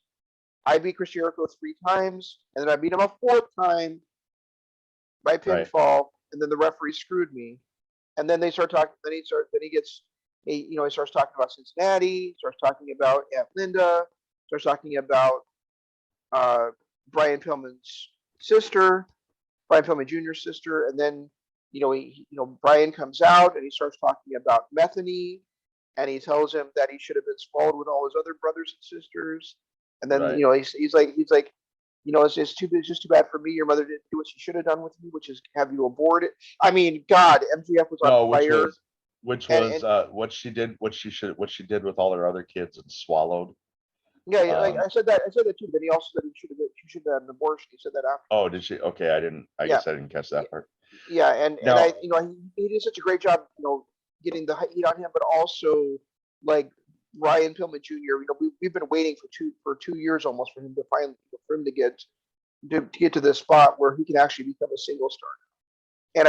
I beat Chris Jericho 3 times, and then I beat him a 4th time by pinfall, and then the referee screwed me. And then they start talking. Then he starts talking about Cincinnati. Starts talking about Aunt Linda. Starts talking about Brian Pillman's sister, Brian Pillman Jr.'s sister, and then Brian comes out and he starts talking about Metheny, and he tells him that he should have been swallowed with all his other brothers and sisters. And then he's like, it's just too bad for me. Your mother didn't do what she should have done with you, which is have you aborted. I mean, God, MJF was on fire. Which was what she did with all her other kids and swallowed. Yeah, like I said that too. Then he also said she should have had an abortion. He said that after. Oh, did she? Okay, I guess I didn't catch that part. Yeah, and he did such a great job, getting the heat on him, but also like Ryan Pillman Jr. We've been waiting for 2 years almost for him to get to this spot where he can actually become a single star. And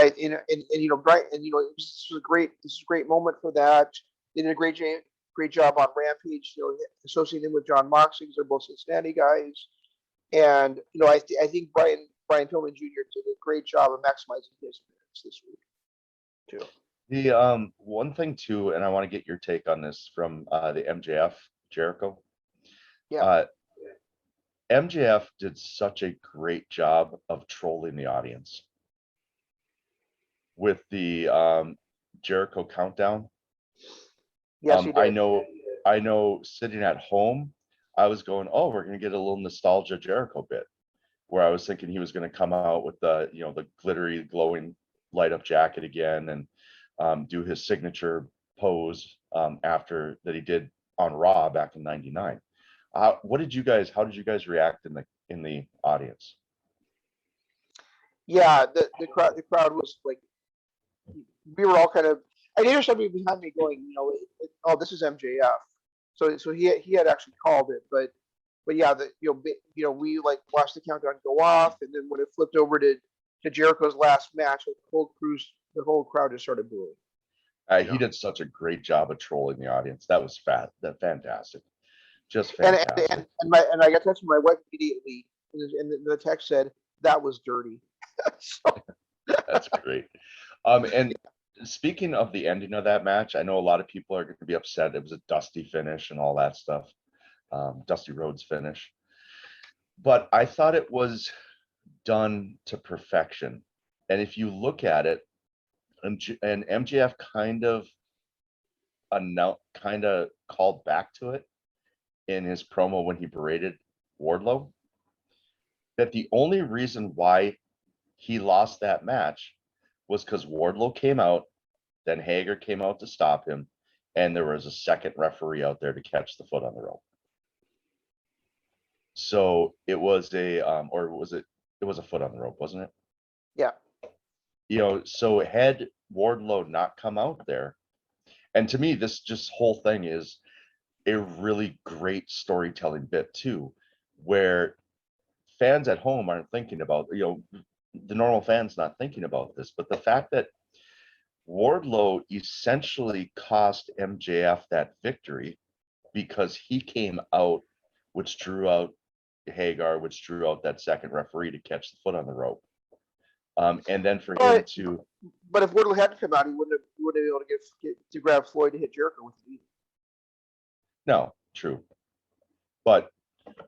Brian, this was a great moment for that. They did a great job on Rampage, associating him with John Moxley because they're both Cincinnati guys. And I think Brian Pillman Jr. did a great job of maximizing his minutes this week too. The one thing too, and I want to get your take on this from the MJF Jericho. Yeah. MJF did such a great job of trolling the audience with the Jericho countdown. Yes, he did. I know sitting at home, I was going, oh, we're going to get a little nostalgia Jericho bit, where I was thinking he was going to come out with the glittery, glowing light up jacket again and do his signature pose after that he did on Raw back in '99. How did you guys react in the audience? Yeah, the crowd was like, we were all kind of. I hear somebody behind me going, oh, this is MJF. So he had actually called it, but yeah, we like watched the countdown go off, and then when it flipped over to Jericho's last match, the whole crowd just started booing. He did such a great job of trolling the audience. That was fantastic, just fantastic. And I got text from my wife immediately, and the text said that was dirty. That's great. And speaking of the ending of that match, I know a lot of people are going to be upset. It was a dusty finish and all that stuff, Dusty Rhodes finish. But I thought it was done to perfection. And if you look at it, and MJF kind of called back to it in his promo when he berated Wardlow, that the only reason why he lost that match was because Wardlow came out, then Hager came out to stop him, and there was a second referee out there to catch the foot on the rope. So it was it was a foot on the rope, wasn't it? Yeah. So had Wardlow not come out there, and to me, this whole thing is a really great storytelling bit too, where fans at home aren't thinking about, the normal fans not thinking about this, but the fact that Wardlow essentially cost MJF that victory because he came out, which drew out Hagar, which drew out that second referee to catch the foot on the rope. And then for him to. But if Wardlow hadn't come out, he wouldn't have been able to get to grab Floyd to hit Jericho with it. No, true. But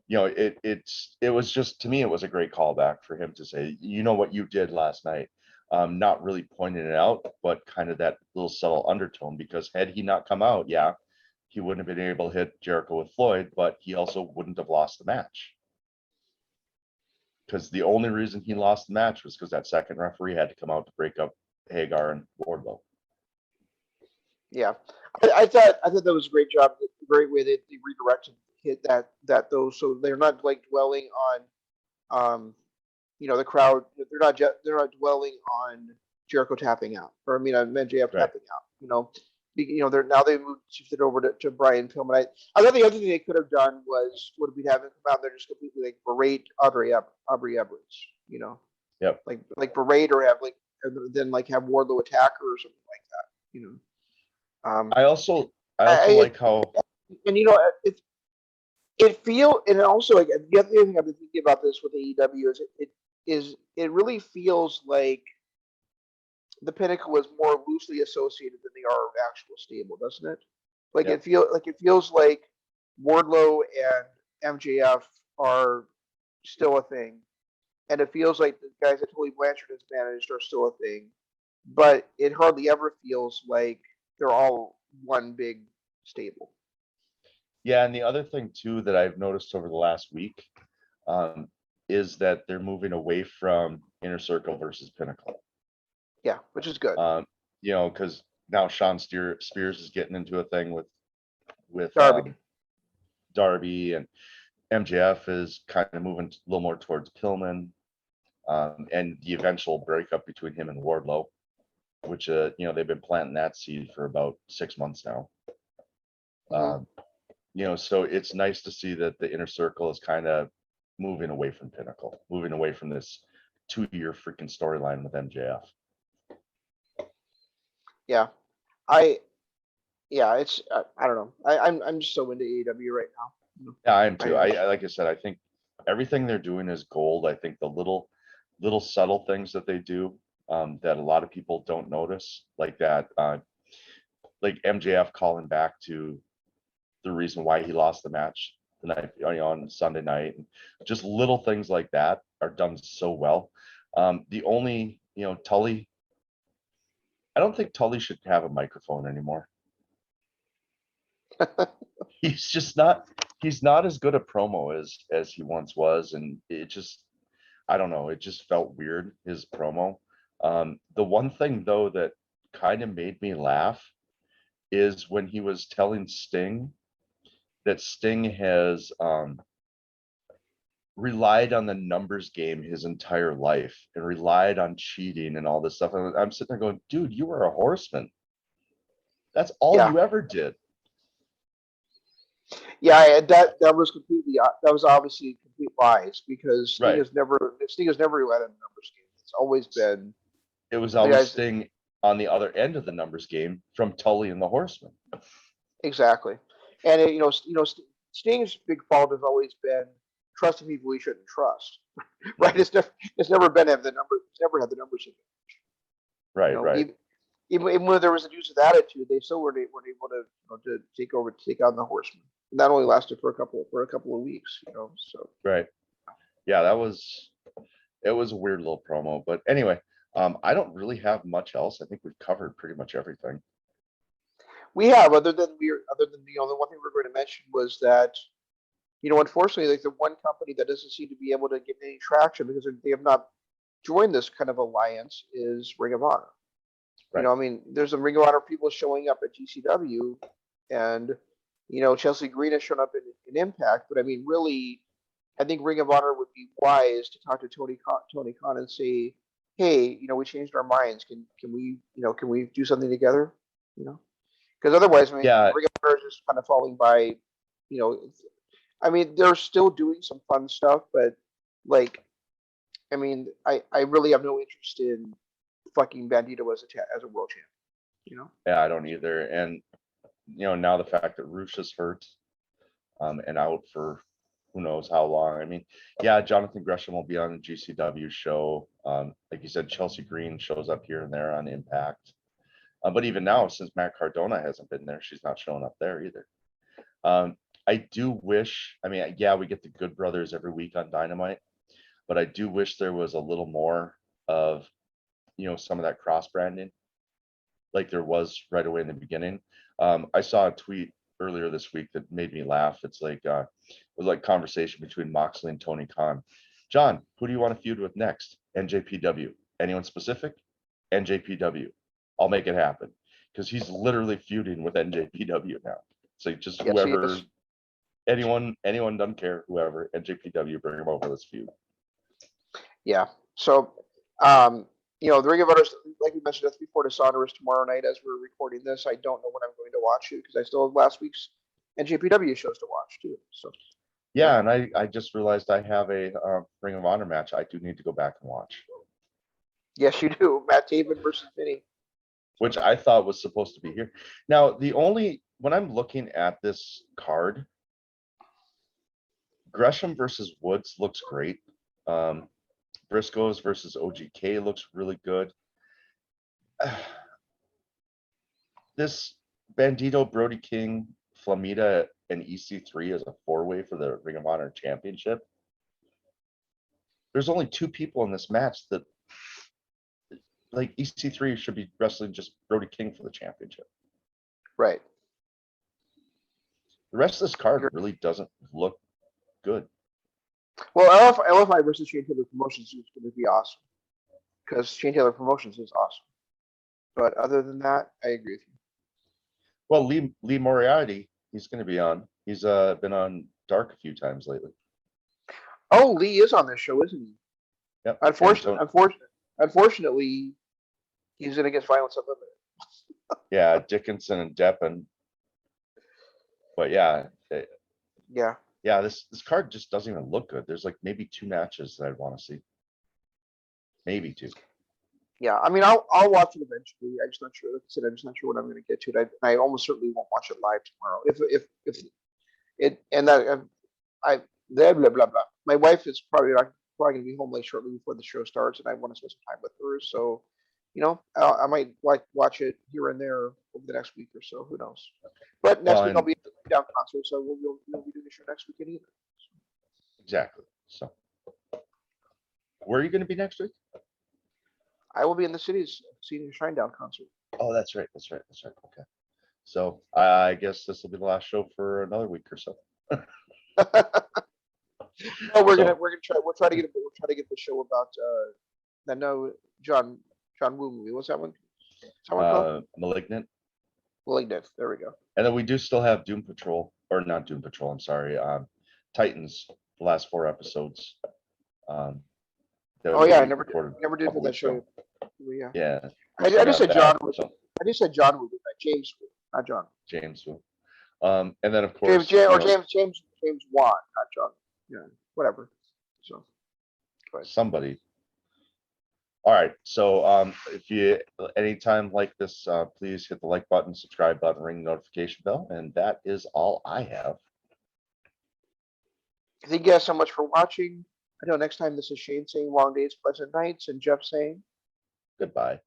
it was just, to me, it was a great callback for him to say, you know what you did last night. Not really pointing it out, but kind of that little subtle undertone, because had he not come out, yeah, he wouldn't have been able to hit Jericho with Floyd, but he also wouldn't have lost the match. Because the only reason he lost the match was because that second referee had to come out to break up Hagar and Wardlow. I thought that was a great job, a great way they redirected hit that those, so they're not like dwelling on the crowd. They're not dwelling on Jericho tapping out, or I mean MJF Right. tapping out. They shifted over to Brian Pillman. I thought the other thing they could have done would be having come out there just completely like berate Aubrey Edwards, Yep. like berate, or have like, and then like have Wardlow attack her or something like that. I also I, like how, and and also like the other thing I've been thinking about this with AEW is it really feels like the Pinnacle is more loosely associated than they are actual stable, doesn't it? Like Yep. it feels like Wardlow and MJF are still a thing, and it feels like the guys that Tully Blanchard has managed are still a thing, but it hardly ever feels like they're all one big stable. yeah, and the other thing too that I've noticed over the last week, is that they're moving away from Inner Circle versus Pinnacle. Yeah, which is good. Because now Sean Spears is getting into a thing with Darby. Darby, and MJF is kind of moving a little more towards Pillman, and the eventual breakup between him and Wardlow, which they've been planting that seed for about 6 months now. So it's nice to see that the Inner Circle is kind of moving away from Pinnacle, moving away from this 2-year freaking storyline with MJF. Yeah, it's I don't know. I'm just so into AEW right now. Yeah, I am too. I like I said, I think everything they're doing is gold. I think the little subtle things that they do, that a lot of people don't notice, like that, like MJF calling back to the reason why he lost the match the night, on Sunday night, and just little things like that are done so well. The only, Tully, I don't think Tully should have a microphone anymore. He's just not. He's not as good a promo as he once was, and it just, I don't know. It just felt weird, his promo. The one thing though that kind of made me laugh is when he was telling Sting that Sting has relied on the numbers game his entire life and relied on cheating and all this stuff. I'm sitting there going, dude, you were a horseman. That's all Yeah. you ever did. Yeah, that was obviously complete lies, because Sting Right. has never relied on the numbers game. It's always been It was the always guys. Sting on the other end of the numbers game from Tully and the Horsemen. Exactly, and Sting's big fault has always been trusting people he shouldn't trust. Right? It's never been have the number. It's never had the numbers. Right, right. Even when there was a use of attitude, they still weren't able to take on the Horsemen. And that only lasted for a couple of weeks. So Right. Yeah, it was a weird little promo, but anyway, I don't really have much else. I think we've covered pretty much everything. we have, other than the one thing we're going to mention was that, unfortunately, like the one company that doesn't seem to be able to get any traction because they have not joined this kind of alliance is Ring of Honor. Right. I mean, there's some Ring of Honor people showing up at GCW, and Chelsea Green has shown up in Impact, but I mean, really, I think Ring of Honor would be wise to talk to Tony Khan and say, hey, we changed our minds. Can we do something together? Because otherwise, I mean, Yeah. Ring of Honor is just kind of falling by. I mean, they're still doing some fun stuff, but like, I mean, I really have no interest in fucking Bandito as a world champ. Yeah, I don't either. And now the fact that Rush is hurt, and out for who knows how long. I mean, yeah, Jonathan Gresham will be on the GCW show. Like you said, Chelsea Green shows up here and there on Impact. But even now, since Matt Cardona hasn't been there, she's not showing up there either. I do wish, I mean, yeah, we get the Good Brothers every week on Dynamite, but I do wish there was a little more of, some of that cross branding like there was right away in the beginning. I saw a tweet earlier this week that made me laugh. It's like, it was like conversation between Moxley and Tony Khan. John, who do you want to feud with next? NJPW. Anyone specific? NJPW. I'll make it happen. Because he's literally feuding with NJPW now. It's like just Yes, he whoever, is. anyone doesn't care, whoever, NJPW, bring him over this feud. Yeah. So, the Ring of Honor, like we mentioned before, Dishonor is tomorrow night as we're recording this. I don't know when I'm going to watch it because I still have last week's NJPW shows to watch too. So. Yeah, and I just realized I have a Ring of Honor match I do need to go back and watch. Yes, you do. Matt Taven versus Vinny. Which I thought was supposed to be here. Now, when I'm looking at this card, Gresham versus Woods looks great. Briscoes versus OGK looks really good. This Bandito, Brody King, Flamita, and EC3 as a four-way for the Ring of Honor Championship. There's only two people in this match that, like, EC3 should be wrestling just Brody King for the championship. Right. The rest of this card really doesn't look good. Well, LFI versus Shane Taylor Promotions is going to be awesome because Shane Taylor Promotions is awesome. But other than that, I agree with you. Well, Lee Moriarty, he's going to be on. He's been on Dark a few times lately. Oh, Lee is on this show, isn't he? Yep. Unfortunately, he's in against Violence Unlimited. Yeah, Dickinson and Deppen. But yeah. Yeah, this card just doesn't even look good. There's like maybe two matches that I'd want to see. Maybe two. Yeah, I mean, I'll watch it eventually. I'm just not sure. Like I said, I'm just not sure when I'm going to get to it. I almost certainly won't watch it live tomorrow. If it and that I blah blah blah blah. My wife is probably going to be home late shortly before the show starts, and I want to spend some time with her. So, I might watch it here and there over the next week or so. Who knows? But next week I'll be at the Down concert, so we'll be doing the show next weekend either. Exactly. So, where are you going to be next week? I will be in the city's Senior Shinedown concert. Oh, that's right. Okay. So I guess this will be the last show for another week or so. No, we'll try to get the show about that John Woo movie. What's that one? Malignant. Malignant. There we go. And then we do still have Doom Patrol, or not Doom Patrol. I'm sorry, Titans. The last 4 episodes. I never did for that show. Yeah. I just said John Woo. I just said John Woo. James Woo, not John. James Woo. And then of course James Wan, not John. Yeah, whatever. So somebody. All right. So if you anytime like this, please hit the like button, subscribe button, ring the notification bell, and that is all I have. Thank you guys so much for watching. Until next time, this is Shane saying long days, pleasant nights, and Jeff saying goodbye.